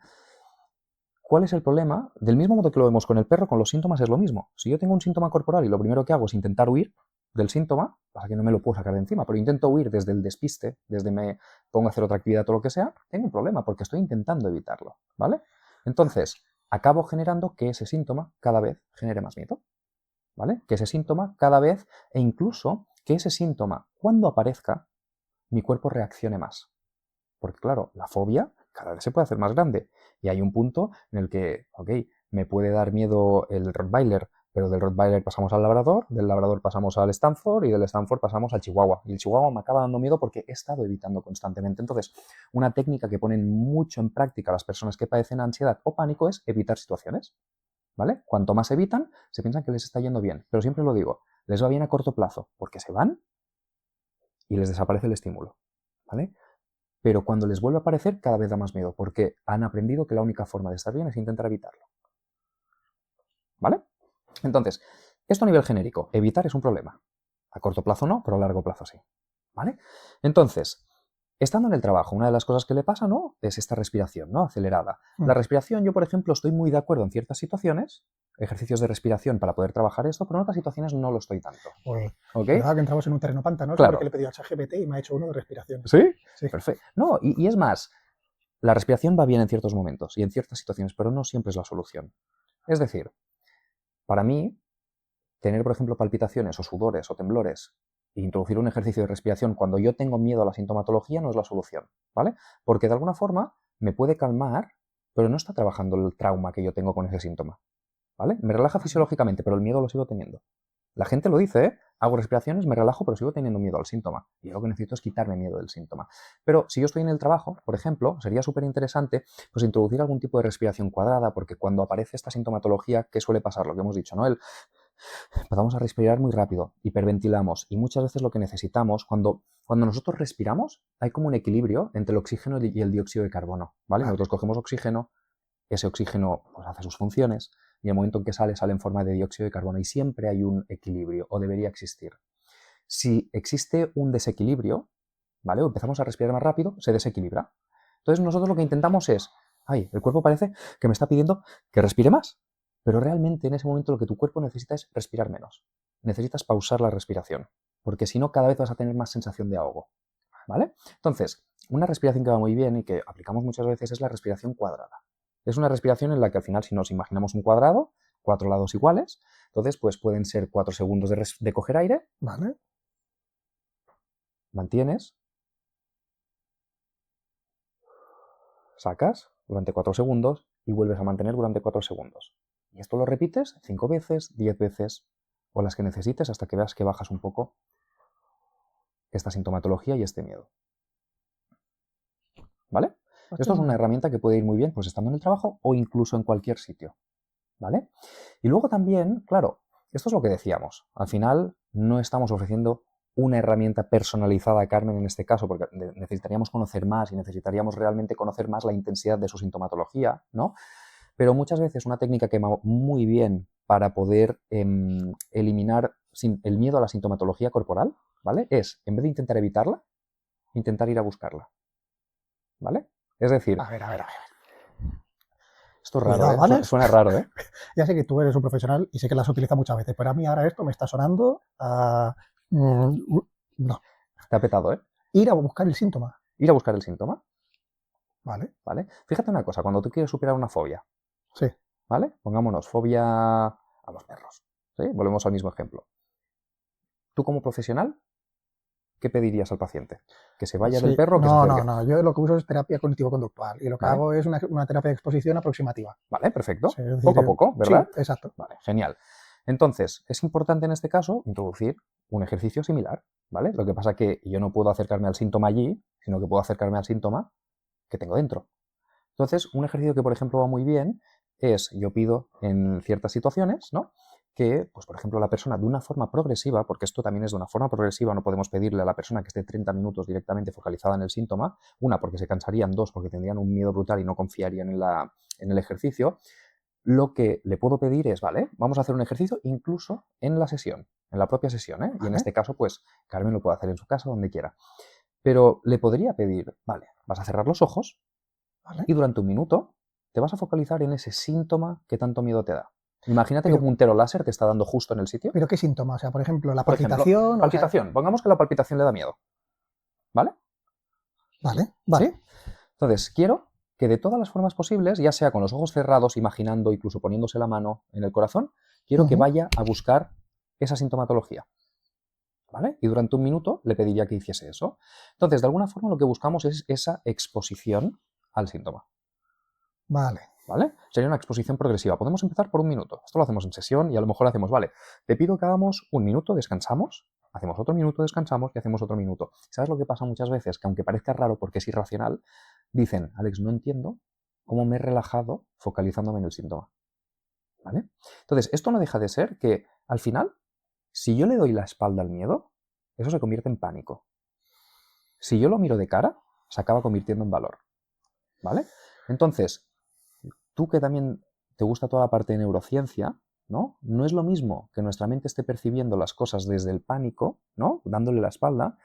¿Cuál es el problema? Del mismo modo que lo vemos con el perro, con los síntomas es lo mismo. Si yo tengo un síntoma corporal y lo primero que hago es intentar huir, del síntoma, pasa que no me lo puedo sacar de encima, pero intento huir desde el despiste, desde me pongo a hacer otra actividad o lo que sea, tengo un problema porque estoy intentando evitarlo, ¿vale? Entonces, acabo generando que ese síntoma cada vez genere más miedo, ¿vale? Que ese síntoma cada vez, e incluso que ese síntoma, cuando aparezca, mi cuerpo reaccione más. Porque claro, la fobia cada vez se puede hacer más grande. Y hay un punto en el que, ok, me puede dar miedo el Rottweiler, pero del Rottweiler pasamos al Labrador, del Labrador pasamos al Stanford y del Stanford pasamos al Chihuahua. Y el Chihuahua me acaba dando miedo porque he estado evitando constantemente. Entonces, una técnica que ponen mucho en práctica las personas que padecen ansiedad o pánico es evitar situaciones, ¿vale? Cuanto más evitan, se piensan que les está yendo bien. Pero siempre lo digo, les va bien a corto plazo porque se van y les desaparece el estímulo, ¿vale? Pero cuando les vuelve a aparecer cada vez da más miedo, porque han aprendido que la única forma de estar bien es intentar evitarlo. ¿Vale? Entonces, esto a nivel genérico, evitar es un problema. A corto plazo no, pero a largo plazo sí. ¿Vale? Entonces, estando en el trabajo, una de las cosas que le pasa, ¿no?, es esta respiración, ¿no?, acelerada. La respiración, yo, por ejemplo, estoy muy de acuerdo en ciertas situaciones, ejercicios de respiración para poder trabajar esto, pero en otras situaciones no lo estoy tanto.
Pues,
¿Ok?
verdad que entramos en un terreno pantanoso
Claro.
porque le he pedido a ChatGPT y me ha hecho uno de respiración.
¿Sí?
Sí.
Perfecto. No, y es más, la respiración va bien en ciertos momentos y en ciertas situaciones, pero no siempre es la solución. Es decir, para mí, tener, por ejemplo, palpitaciones o sudores o temblores e introducir un ejercicio de respiración cuando yo tengo miedo a la sintomatología no es la solución, ¿vale? Porque de alguna forma me puede calmar, pero no está trabajando el trauma que yo tengo con ese síntoma, ¿vale? Me relaja fisiológicamente, pero el miedo lo sigo teniendo. La gente lo dice, ¿eh? Hago respiraciones, me relajo, pero sigo teniendo miedo al síntoma. Y lo que necesito es quitarme miedo del síntoma. Pero si yo estoy en el trabajo, por ejemplo, sería súper interesante pues introducir algún tipo de respiración cuadrada, porque cuando aparece esta sintomatología, ¿qué suele pasar? Lo que hemos dicho, ¿no? Empezamos a respirar muy rápido, hiperventilamos, y muchas veces lo que necesitamos, cuando nosotros respiramos, hay como un equilibrio entre el oxígeno y el dióxido de carbono, ¿vale? Nosotros cogemos oxígeno, ese oxígeno pues, hace sus funciones, y el momento en que sale en forma de dióxido de carbono, y siempre hay un equilibrio, o debería existir. Si existe un desequilibrio, ¿vale?, o empezamos a respirar más rápido, se desequilibra. Entonces nosotros lo que intentamos es, el cuerpo parece que me está pidiendo que respire más, pero realmente en ese momento lo que tu cuerpo necesita es respirar menos. Necesitas pausar la respiración, porque si no cada vez vas a tener más sensación de ahogo, ¿vale? Entonces, una respiración que va muy bien y que aplicamos muchas veces es la respiración cuadrada. Es una respiración en la que al final, si nos imaginamos un cuadrado, 4 lados iguales, entonces pues pueden ser 4 segundos de coger aire,
¿vale?
Mantienes, sacas durante 4 segundos y vuelves a mantener durante 4 segundos. Y esto lo repites 5 veces, 10 veces o las que necesites hasta que veas que bajas un poco esta sintomatología y este miedo. ¿Vale? Esto es una herramienta que puede ir muy bien pues estando en el trabajo o incluso en cualquier sitio. ¿Vale? Y luego también, claro, esto es lo que decíamos. Al final no estamos ofreciendo una herramienta personalizada a Carmen en este caso, porque necesitaríamos conocer más y necesitaríamos realmente conocer más la intensidad de su sintomatología, ¿no? Pero muchas veces una técnica que va muy bien para poder eliminar el miedo a la sintomatología corporal, ¿vale?, es, en vez de intentar evitarla, intentar ir a buscarla, ¿vale? Es decir...
A ver.
Esto es
Cuidado,
raro, ¿eh?
¿vale?
Suena raro, ¿eh?
Ya sé que tú eres un profesional y sé que las utilizas muchas veces, pero a mí ahora esto me está sonando a... no.
Te ha petado, ¿eh?
Ir a buscar el síntoma.
Ir a buscar el síntoma.
¿Vale?
¿Vale? Fíjate una cosa, cuando tú quieres superar una fobia,
Sí.
¿vale? Pongámonos, fobia a los perros, ¿sí? Volvemos al mismo ejemplo. Tú como profesional, ¿qué pedirías al paciente? ¿Que se vaya del perro o que se acerque?
No. Yo lo que uso es terapia cognitivo-conductual y lo que
¿Vale?
hago es una terapia de exposición aproximativa.
Vale, perfecto.
Sí, es decir,
Poco a poco, ¿verdad?
Sí, exacto.
Vale, genial. Entonces, es importante en este caso introducir un ejercicio similar, ¿vale? Lo que pasa es que yo no puedo acercarme al síntoma allí, sino que puedo acercarme al síntoma que tengo dentro. Entonces, un ejercicio que, por ejemplo, va muy bien es, yo pido en ciertas situaciones, ¿no?, que, pues, por ejemplo, la persona de una forma progresiva, porque esto también es de una forma progresiva, no podemos pedirle a la persona que esté 30 minutos directamente focalizada en el síntoma, una, porque se cansarían, dos, porque tendrían un miedo brutal y no confiarían en el ejercicio. Lo que le puedo pedir es, vale, vamos a hacer un ejercicio incluso en la sesión, en la propia sesión, ¿eh? Y en este caso, pues, Carmen lo puede hacer en su casa, donde quiera. Pero le podría pedir, vale, vas a cerrar los ojos,
¿Vale?
y durante un minuto te vas a focalizar en ese síntoma que tanto miedo te da. Imagínate que
Pero-
un puntero láser te está dando justo en el sitio.
¿Pero qué síntomas? O sea, por ejemplo, la
Por ejemplo,
palpitación.
palpitación. Pongamos que la palpitación le da miedo. ¿Vale?
Vale, vale.
Entonces, quiero que de todas las formas posibles, ya sea con los ojos cerrados, imaginando, incluso poniéndose la mano en el corazón, quiero que
Ujú.
vaya a buscar esa sintomatología. ¿Vale? Y durante un minuto le pediría que hiciese eso. Entonces, de alguna forma lo que buscamos es esa exposición al síntoma.
Vale.
¿Vale? Sería una exposición progresiva. Podemos empezar por un minuto. Esto lo hacemos en sesión y a lo mejor hacemos, vale, te pido que hagamos un minuto, descansamos, hacemos otro minuto, descansamos y hacemos otro minuto. ¿Sabes lo que pasa muchas veces? Que aunque parezca raro porque es irracional, dicen, Alex, no entiendo cómo me he relajado focalizándome en el síntoma. ¿Vale? Entonces, esto no deja de ser que, al final, si yo le doy la espalda al miedo, eso se convierte en pánico. Si yo lo miro de cara, se acaba convirtiendo en valor. ¿Vale? Entonces, tú que también te gusta toda la parte de neurociencia, ¿no? No es lo mismo que nuestra mente esté percibiendo las cosas desde el pánico, ¿no? Dándole la espalda,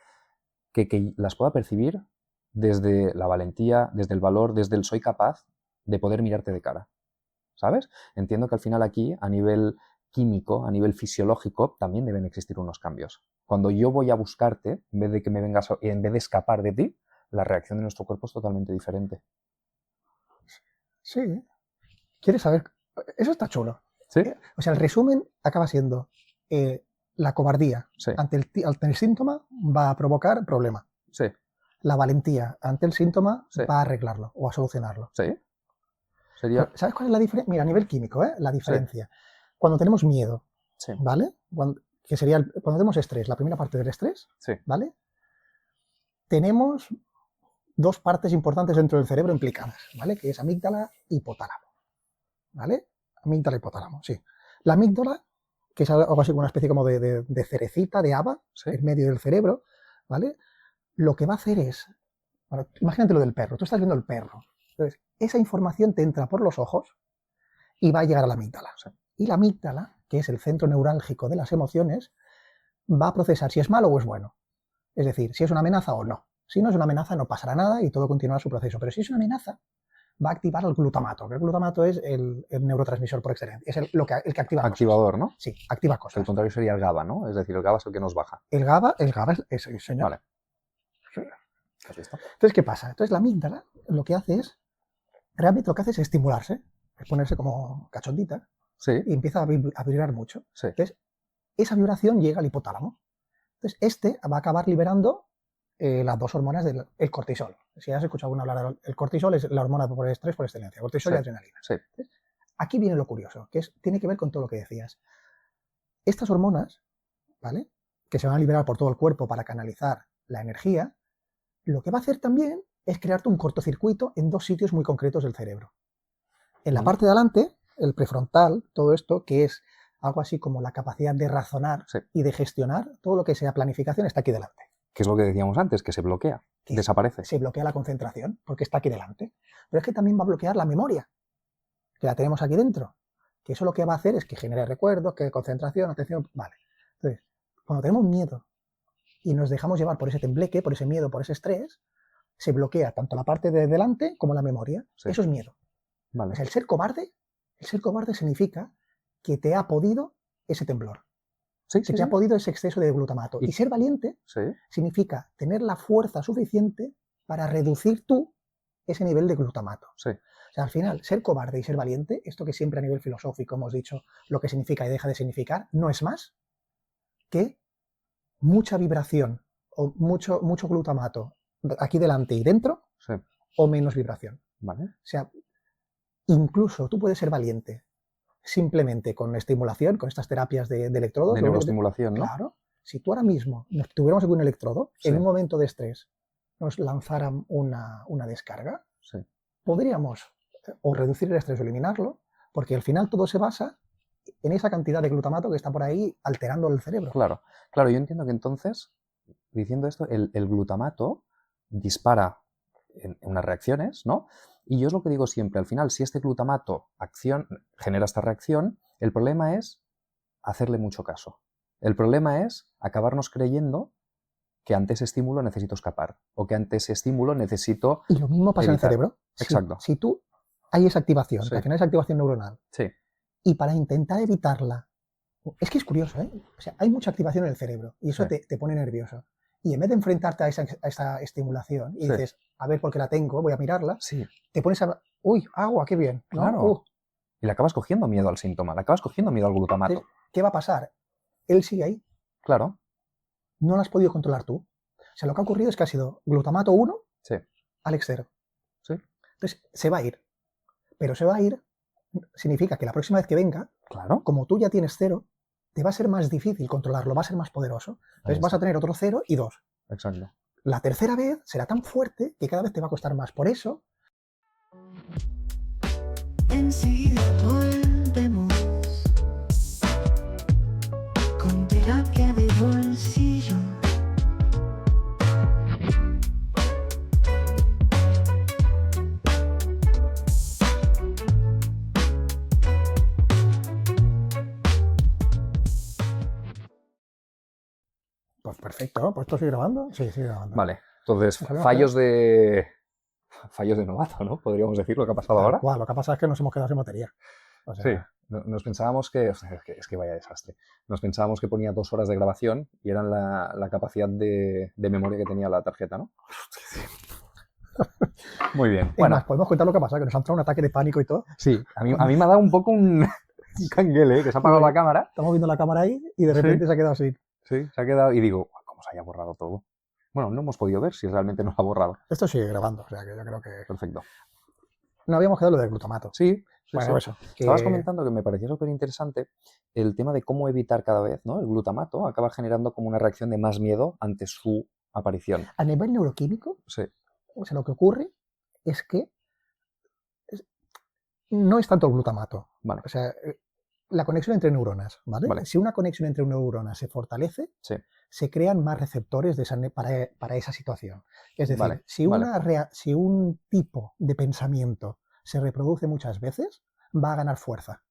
que las pueda percibir desde la valentía, desde el valor, desde el soy capaz de poder mirarte de cara. ¿Sabes? Entiendo que al final aquí, a nivel químico, a nivel fisiológico, también deben existir unos cambios. Cuando yo voy a buscarte, en vez de que me vengas, en vez de escapar de ti, la reacción de nuestro cuerpo es totalmente diferente.
Sí. ¿Quieres saber? Eso está chulo.
¿Sí?
O sea, el resumen acaba siendo la cobardía
Sí.
ante el síntoma va a provocar problema.
Sí.
La valentía ante el síntoma
Sí.
va a arreglarlo o a solucionarlo.
Sí. Sería...
¿Sabes cuál es la diferencia? Mira, a nivel químico, la diferencia. Cuando tenemos miedo,
Sí.
¿vale? Cuando tenemos estrés, la primera parte del estrés,
Sí.
¿vale? Tenemos dos partes importantes dentro del cerebro implicadas, ¿vale? Que es amígdala y hipotálamo, ¿vale? Amígdala y hipotálamo, sí. La amígdala, que es algo así como una especie como de cerecita, de haba,
Sí.
en medio del cerebro, ¿vale? Lo que va a hacer es, bueno, imagínate lo del perro, tú estás viendo el perro, entonces esa información te entra por los ojos y va a llegar a la amígdala.
Sí.
Y la amígdala, que es el centro neurálgico de las emociones, va a procesar si es malo o es bueno. Es decir, si es una amenaza o no. Si no es una amenaza, no pasará nada y todo continuará su proceso. Pero si es una amenaza, va a activar el glutamato, que el glutamato es el neurotransmisor por excelencia. Es el que activa
Activador,
cosas.
¿no?
Sí, activa cosas.
El contrario sería el GABA, ¿no? Es decir, el GABA es el que nos baja.
El GABA es señor.
Vale. ¿Has visto?
Entonces, ¿qué pasa? Entonces, la amígdala lo que hace es, realmente lo que hace es estimularse, es ponerse como cachondita
Sí.
y empieza a vibrar mucho.
Sí.
Entonces, esa vibración llega al hipotálamo. Entonces, este va a acabar liberando las dos hormonas del cortisol. Si has escuchado alguna hablar del cortisol, es la hormona por el estrés por excelencia, cortisol y adrenalina.
Sí.
Aquí viene lo curioso, que tiene que ver con todo lo que decías. Estas hormonas, ¿vale? Que se van a liberar por todo el cuerpo para canalizar la energía, lo que va a hacer también es crearte un cortocircuito en dos sitios muy concretos del cerebro. En la parte de adelante, el prefrontal, todo esto, que es algo así como la capacidad de razonar y de gestionar, todo lo que sea planificación está aquí delante.
Que es lo que decíamos antes, que se bloquea, que desaparece.
Se bloquea la concentración, porque está aquí delante. Pero es que también va a bloquear la memoria, que la tenemos aquí dentro. Que eso lo que va a hacer es que genere recuerdos, que concentración, atención, vale. Entonces, cuando tenemos miedo y nos dejamos llevar por ese tembleque, por ese miedo, por ese estrés, se bloquea tanto la parte de delante como la memoria. Sí. Eso es miedo.
Vale.
O sea, el ser cobarde significa que te ha podido ese temblor.
Sí,
que te ha podido ese exceso de glutamato. Y ser valiente significa tener la fuerza suficiente para reducir tú ese nivel de glutamato.
Sí.
O sea, al final, ser cobarde y ser valiente, esto que siempre a nivel filosófico hemos dicho, lo que significa y deja de significar, no es más que mucha vibración o mucho glutamato aquí delante y dentro, o menos vibración.
Vale.
O sea, incluso tú puedes ser valiente simplemente con estimulación, con estas terapias de electrodos.
De neuroestimulación, ¿no?
Claro. Si tú ahora mismo tuviéramos aquí un electrodo, en un momento de estrés nos lanzaran una descarga, podríamos o reducir el estrés o eliminarlo, porque al final todo se basa en esa cantidad de glutamato que está por ahí alterando el cerebro.
Claro, yo entiendo que entonces, diciendo esto, el glutamato dispara en unas reacciones, ¿no? Y yo es lo que digo siempre, al final, si este glutamato genera esta reacción, el problema es hacerle mucho caso. El problema es acabarnos creyendo que ante ese estímulo necesito escapar, o que ante ese estímulo necesito
Y lo mismo pasa
evitar.
en el cerebro.
Exacto.
Si tú hay esa activación, que al final es activación neuronal, Y para intentar evitarla, es que es curioso, ¿eh? O sea, hay mucha activación en el cerebro y eso
Sí.
te pone nervioso. Y en vez de enfrentarte a esa estimulación y
Sí.
dices, a ver por qué la tengo, voy a mirarla,
Sí,
te pones a, uy, agua, qué bien, ¿no?
claro. Y le acabas cogiendo miedo al síntoma, le acabas cogiendo miedo al glutamato.
Entonces, ¿qué va a pasar? Él sigue ahí,
Claro.
no lo has podido controlar tú. O sea, lo que ha ocurrido es que ha sido glutamato 1,
Sí.
Alex 0.
Sí.
Entonces, se va a ir. Pero se va a ir significa que la próxima vez que venga,
Claro.
como tú ya tienes 0, te va a ser más difícil controlarlo, va a ser más poderoso. Entonces vas a tener otro 0 y 2.
Exacto.
La tercera vez será tan fuerte que cada vez te va a costar más. Por eso,
enseguida volvemos con terapia de bolsillo.
pues perfecto, pues esto sigue grabando. Sí, sigue grabando.
Vale, entonces
Nos habíamos
fallos de novato, ¿no? Podríamos decir lo que ha pasado
Tal
ahora.
cual, lo que pasa es que nos hemos quedado sin batería. O sea,
Sí, nos pensábamos que, o sea, es que vaya desastre, nos pensábamos que ponía 2 horas de grabación y eran la capacidad de memoria que tenía la tarjeta, ¿no? Muy bien,
es
bueno,
más, podemos contar lo que ha pasado, que nos ha entrado un ataque de pánico y todo.
sí, a mí me ha dado un poco un canguele, que se ha apagado la cámara.
Estamos viendo la cámara ahí y de
Sí.
repente se ha quedado así.
Sí, se ha quedado y digo, ¿cómo se haya borrado todo? Bueno, no hemos podido ver si realmente nos ha borrado.
Esto sigue grabando, o sea que yo creo que...
Perfecto.
No habíamos quedado lo del glutamato.
Sí, sí,
Bueno,
sí.
eso.
Estabas comentando que me parecía súper interesante el tema de cómo evitar cada vez, ¿no? El glutamato acaba generando como una reacción de más miedo ante su aparición.
A nivel neuroquímico,
Sí,
o sea, lo que ocurre es que no es tanto el glutamato.
vale,
O sea, la conexión entre neuronas, ¿vale?
Vale.
Si una conexión entre neuronas se fortalece,
sí,
se crean más receptores para esa situación. Es decir,
Vale,
si,
vale.
si un tipo de pensamiento se reproduce muchas veces, va a ganar fuerza.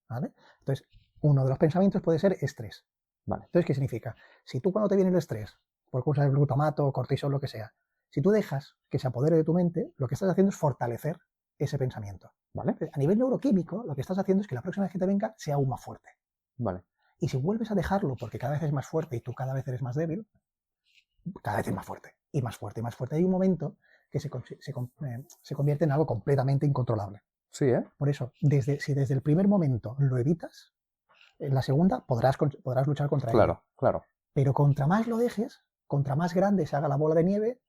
¿Vale? Entonces, uno de los pensamientos puede ser estrés.
Vale.
Entonces, ¿qué significa? Si tú cuando te viene el estrés, por causa del glutamato, cortisol, lo que sea, si tú dejas que se apodere de tu mente, lo que estás haciendo es fortalecer ese pensamiento.
Vale,
A nivel neuroquímico, lo que estás haciendo es que la próxima vez que te venga sea aún más fuerte.
vale.
Y si vuelves a dejarlo porque cada vez es más fuerte y tú cada vez eres más débil, cada vez es más fuerte y más fuerte y más fuerte. Hay un momento que se convierte en algo completamente incontrolable.
Sí, ¿eh?
Por eso, si desde el primer momento lo evitas, en la segunda podrás luchar contra ello.
Claro, claro.
Pero contra más lo dejes, contra más grande se haga la bola de nieve,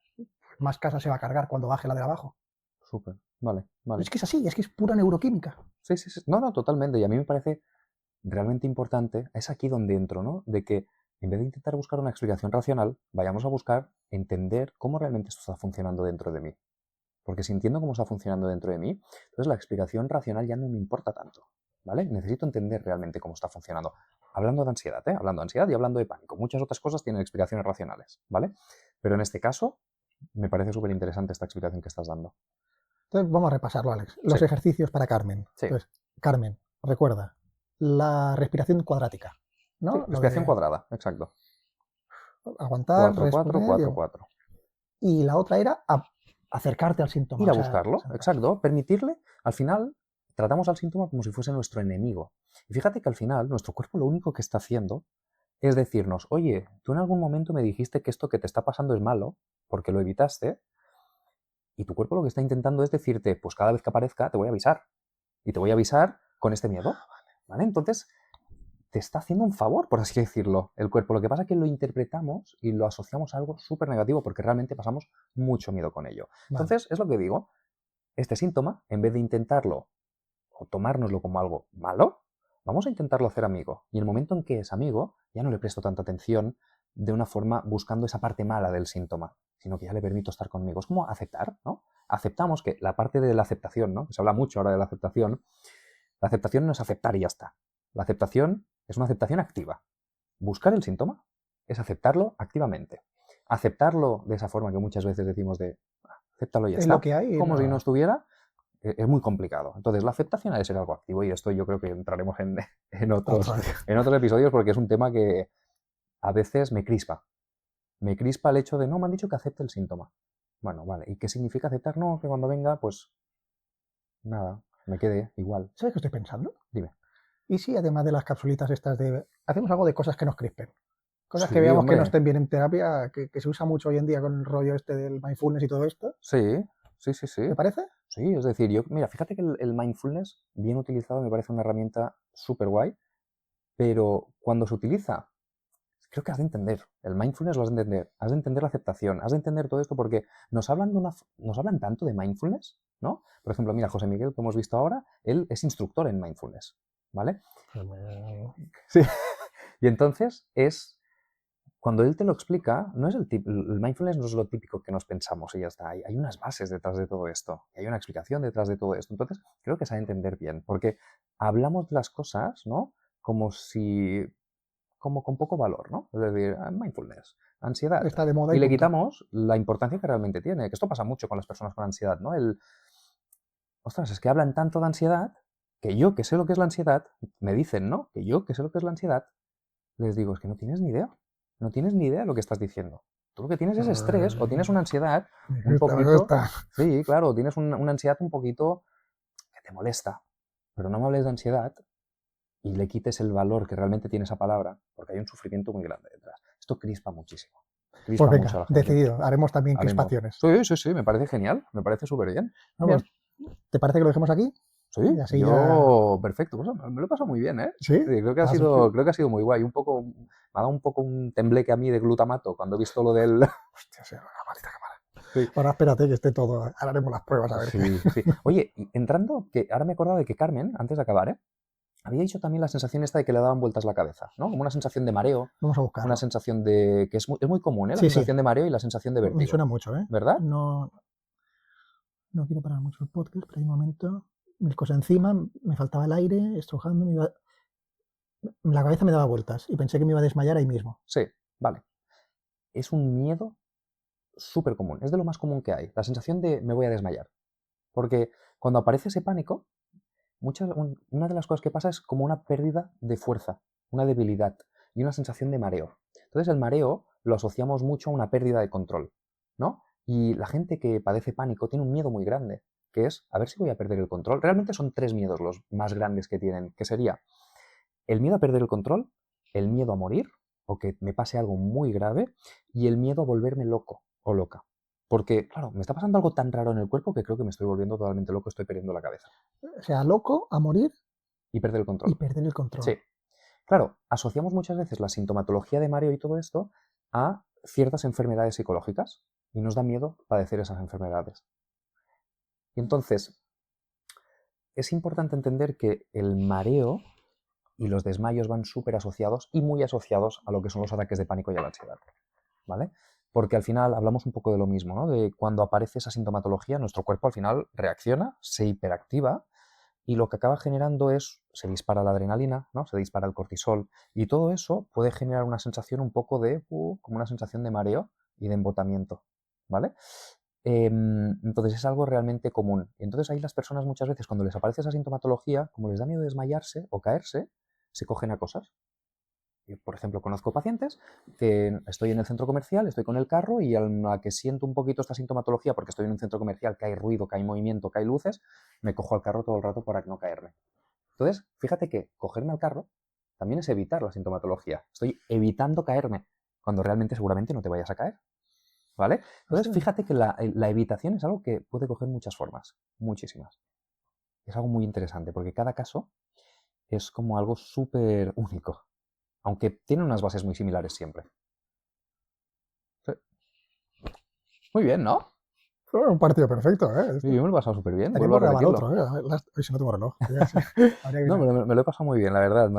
más casa se va a cargar cuando baje la de abajo.
Súper. Vale, vale.
Es que es así, es que es pura neuroquímica.
Sí, sí, sí. No, no, totalmente. Y a mí me parece realmente importante, es aquí donde entro, ¿no? De que en vez de intentar buscar una explicación racional, vayamos a buscar entender cómo realmente esto está funcionando dentro de mí. Porque si entiendo cómo está funcionando dentro de mí, entonces la explicación racional ya no me importa tanto, ¿vale? Necesito entender realmente cómo está funcionando. Hablando de ansiedad, ¿eh? Hablando de ansiedad y hablando de pánico. Muchas otras cosas tienen explicaciones racionales, ¿vale? Pero en este caso, me parece súper interesante esta explicación que estás dando.
Entonces, vamos a repasarlo, Alex. Los
Sí.
ejercicios para Carmen.
Sí.
Entonces, Carmen, recuerda, la respiración cuadrática, ¿no?
Sí,
Lo
respiración
de
cuadrada, exacto.
aguantar,
4, 4,
respirar
4, 4.
y la otra era acercarte al síntoma.
Ir a
o sea,
buscarlo, exacto. Permitirle, al final, tratamos al síntoma como si fuese nuestro enemigo. Y fíjate que al final, nuestro cuerpo lo único que está haciendo es decirnos, oye, tú en algún momento me dijiste que esto que te está pasando es malo, porque lo evitaste, y tu cuerpo lo que está intentando es decirte, pues cada vez que aparezca te voy a avisar. Y te voy a avisar con este miedo. ¿Vale? Entonces, te está haciendo un favor, por así decirlo, el cuerpo. Lo que pasa es que lo interpretamos y lo asociamos a algo súper negativo porque realmente pasamos mucho miedo con ello.
Vale.
Entonces, es lo que digo, este síntoma, en vez de intentarlo o tomárnoslo como algo malo, vamos a intentarlo hacer amigo. Y en el momento en que es amigo, ya no le presto tanta atención de una forma buscando esa parte mala del síntoma, sino que ya le permito estar conmigo. Es como aceptar, ¿no? Aceptamos que la parte de la aceptación, ¿no? Que se habla mucho ahora de la aceptación no es aceptar y ya está. La aceptación es una aceptación activa. Buscar el síntoma es aceptarlo activamente. Aceptarlo de esa forma que muchas veces decimos de acéptalo y ya
es
está,
lo que hay.
como si no estuviera, es muy complicado. Entonces, la aceptación ha de ser algo activo y esto yo creo que entraremos en otros episodios porque es un tema que a veces me crispa. Me crispa el hecho de, no, me han dicho que acepte el síntoma. Bueno, vale. ¿Y qué significa aceptar? No, que cuando venga, pues nada, me quede igual.
¿Sabes qué estoy pensando?
Dime.
Y sí, además de las capsulitas estas de... Hacemos algo de cosas que nos crispen. Cosas
Sí,
que veamos que no
hombre.
estén bien en terapia, que se usa mucho hoy en día con el rollo este del mindfulness y todo esto.
Sí, sí, sí, sí.
¿Te parece?
Sí, es decir, mira, fíjate que el mindfulness, bien utilizado, me parece una herramienta súper guay, pero cuando se utiliza, creo que has de entender, el mindfulness lo has de entender la aceptación, has de entender todo esto porque nos hablan tanto de mindfulness, ¿no? Por ejemplo, mira, José Miguel, que hemos visto ahora, él es instructor en mindfulness, ¿vale? Sí. Y entonces cuando él te lo explica, no es el mindfulness no es lo típico que nos pensamos y ya está. Hay unas bases detrás de todo esto, y hay una explicación detrás de todo esto. Entonces, creo que se ha de entender bien, porque hablamos de las cosas, ¿no? Como con poco valor, ¿no? Es decir, mindfulness, ansiedad.
Está de moda
Y
y
le
punto.
quitamos la importancia que realmente tiene, que esto pasa mucho con las personas con ansiedad, ¿no? Ostras, es que hablan tanto de ansiedad que yo que sé lo que es la ansiedad, me dicen, ¿no? Que yo que sé lo que es la ansiedad, les digo, es que no tienes ni idea. No tienes ni idea de lo que estás diciendo. Tú lo que tienes es estrés o tienes una ansiedad un
Me
poquito...
gusta.
Sí, claro, tienes una ansiedad un poquito que te molesta. Pero no me hables de ansiedad y le quites el valor que realmente tiene esa palabra, porque hay un sufrimiento muy grande detrás. Esto crispa muchísimo.
Pues
Crispa mucho a
venga,
la gente.
decidido. Haremos también
Haremos.
crispaciones.
Sí, sí, sí, me parece genial. Me parece súper bien. Bien.
Vamos, ¿te parece que lo dejemos aquí?
Sí,
Y así ya...
yo perfecto, pues me lo he pasado muy bien, ¿eh?
¿Sí?
Sí, creo que ha sido muy guay, me ha dado un poco un tembleque a mí de glutamato cuando he visto lo del...
Hostia, sí, una maldita cámara.
Sí,
Ahora espérate que esté todo. Ahora haremos las pruebas a ver qué.
sí, sí. Oye, y entrando, que ahora me he acordado de que Carmen, antes de acabar, ¿eh? Había dicho también la sensación esta de que le daban vueltas la cabeza, ¿no? Como una sensación de mareo,
Vamos a
una
buscarlo.
sensación de... que es muy común, ¿eh? La
Sí, sí,
sensación de mareo y la sensación de
me
vértigo,
suena mucho, ¿eh?
¿verdad?
No, no quiero parar mucho el podcast, pero hay un momento, mil cosas encima, me faltaba el aire, estrujando, la cabeza me daba vueltas y pensé que me iba a desmayar ahí mismo.
Sí, vale. Es un miedo súper común, es de lo más común que hay, la sensación de me voy a desmayar. Porque cuando aparece ese pánico, una de las cosas que pasa es como una pérdida de fuerza, una debilidad y una sensación de mareo. Entonces el mareo lo asociamos mucho a una pérdida de control, ¿no? Y la gente que padece pánico tiene un miedo muy grande, que es a ver si voy a perder el control. Realmente son tres miedos los más grandes que tienen, que sería el miedo a perder el control, el miedo a morir o que me pase algo muy grave y el miedo a volverme loco o loca. Porque, claro, me está pasando algo tan raro en el cuerpo que creo que me estoy volviendo totalmente loco, estoy perdiendo la cabeza.
O sea, loco, a morir
Y perder el
y
control.
perder el control.
Sí. Claro, asociamos muchas veces la sintomatología de mareo y todo esto a ciertas enfermedades psicológicas y nos da miedo padecer esas enfermedades. Y entonces, es importante entender que el mareo y los desmayos van súper asociados y muy asociados a lo que son los ataques de pánico y a la ansiedad, ¿vale? Porque al final hablamos un poco de lo mismo, ¿no? De cuando aparece esa sintomatología, nuestro cuerpo al final reacciona, se hiperactiva y lo que acaba generando se dispara la adrenalina, ¿no? Se dispara el cortisol y todo eso puede generar una sensación un poco como una sensación de mareo y de embotamiento, ¿vale? Entonces es algo realmente común. Y entonces ahí las personas muchas veces cuando les aparece esa sintomatología, como les da miedo desmayarse o caerse, se cogen a cosas. Yo, por ejemplo, conozco pacientes que estoy en el centro comercial, estoy con el carro y a la que siento un poquito esta sintomatología, porque estoy en un centro comercial que hay ruido, que hay movimiento, que hay luces, me cojo al carro todo el rato para no caerme. Entonces, fíjate que cogerme al carro también es evitar la sintomatología. Estoy evitando caerme, cuando realmente seguramente no te vayas a caer. ¿Vale? Entonces,
Ostras.
fíjate que la evitación es algo que puede coger muchas formas, muchísimas. Es algo muy interesante, porque cada caso es como algo súper único, aunque tiene unas bases muy similares siempre. Sí. Muy bien, ¿no?
Fue un partido perfecto, ¿eh?
Sí, yo me lo he pasado súper bien, vuelvo a
Estaríamos grabar
repetirlo.
otro, ¿eh? Hoy si no tengo reloj. Habría que
No,
mirar.
me lo he pasado muy bien, la verdad.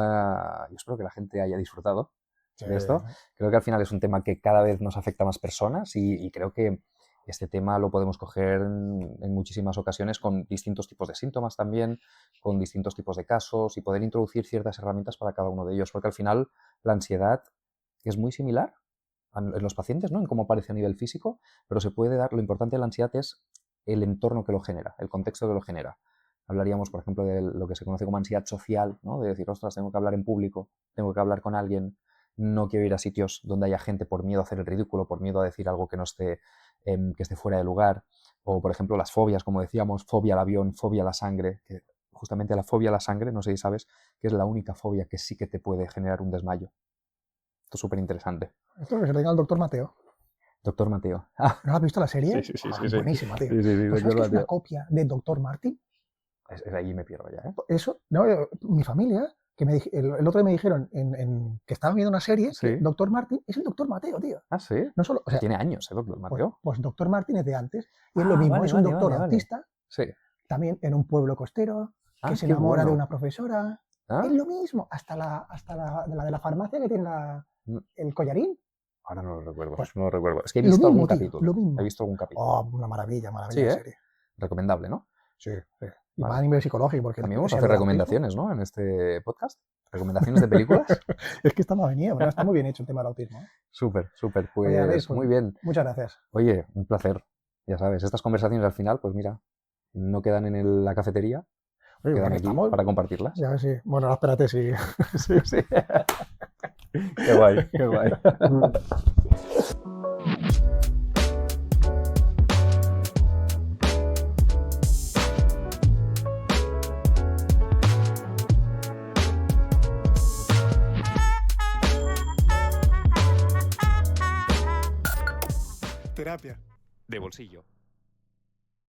Yo espero que la gente haya disfrutado
Sí.
de esto. Creo que al final es un tema que cada vez nos afecta a más personas y creo que este tema lo podemos coger en muchísimas ocasiones con distintos tipos de síntomas también, con distintos tipos de casos y poder introducir ciertas herramientas para cada uno de ellos, porque al final la ansiedad es muy similar en los pacientes, ¿no? En cómo aparece a nivel físico, pero se puede dar, lo importante de la ansiedad es el entorno que lo genera, el contexto que lo genera. Hablaríamos, por ejemplo, de lo que se conoce como ansiedad social, ¿no? De decir, ostras, tengo que hablar en público, tengo que hablar con alguien, no quiero ir a sitios donde haya gente por miedo a hacer el ridículo, por miedo a decir algo que no esté, que esté fuera de lugar. O, por ejemplo, las fobias, como decíamos, fobia al avión, fobia a la sangre, que justamente la fobia a la sangre, no sé si sabes, que es la única fobia que sí que te puede generar un desmayo. Esto es súper interesante.
Esto es lo que se le diga al doctor Mateo.
Doctor Mateo.
¿No has visto la serie?
Sí, sí, sí,
Ah,
sí, sí.
buenísima, tío.
Sí, sí, sí,
Pues ¿sabes
Doctor
que es una
Mateo.
copia de Doctor Martin?
Ahí me pierdo ya, ¿eh?
Eso, no, mi familia, que el otro día me dijeron que estaban viendo una serie,
Sí.
que Doctor Martin es el Doctor Mateo, tío.
Ah, sí.
No solo, o sea,
Tiene años, Doctor
pues,
Mateo.
pues Doctor Martin es de antes. Y es
Ah,
lo mismo,
vale,
es un
vale,
doctor
vale, vale.
autista,
Sí.
también en un pueblo costero, que
Ah,
se
qué
enamora de
bueno.
una profesora.
¿Ah?
Es lo mismo, hasta la de la farmacia que tiene
Mm.
el collarín.
Ahora no lo recuerdo.
Pues,
no lo recuerdo. Es que he
lo
visto
mismo,
algún
tío,
capítulo.
lo mismo.
He visto algún capítulo.
Oh, una maravilla
Sí,
de
¿eh?
serie.
Recomendable, ¿no?
Sí, sí. Y
Vale.
más a nivel psicológico, porque
También vamos a
ese
hacer
algo de autismo.
recomendaciones, ¿no? En este podcast. Recomendaciones de películas.
Es que está muy bien, ¿verdad? Está muy bien hecho el tema del autismo, ¿eh?
Súper, súper.
Oye, Alex,
Pues muy bien.
muchas gracias.
Oye, un placer. Ya sabes, estas conversaciones al final, pues mira, no quedan en la cafetería,
Oye,
quedan
bueno,
aquí
estamos.
para compartirlas.
Ya ves, sí. Bueno, ahora espérate, sí.
Sí, sí. Qué guay, qué guay.
Terapia.
De bolsillo.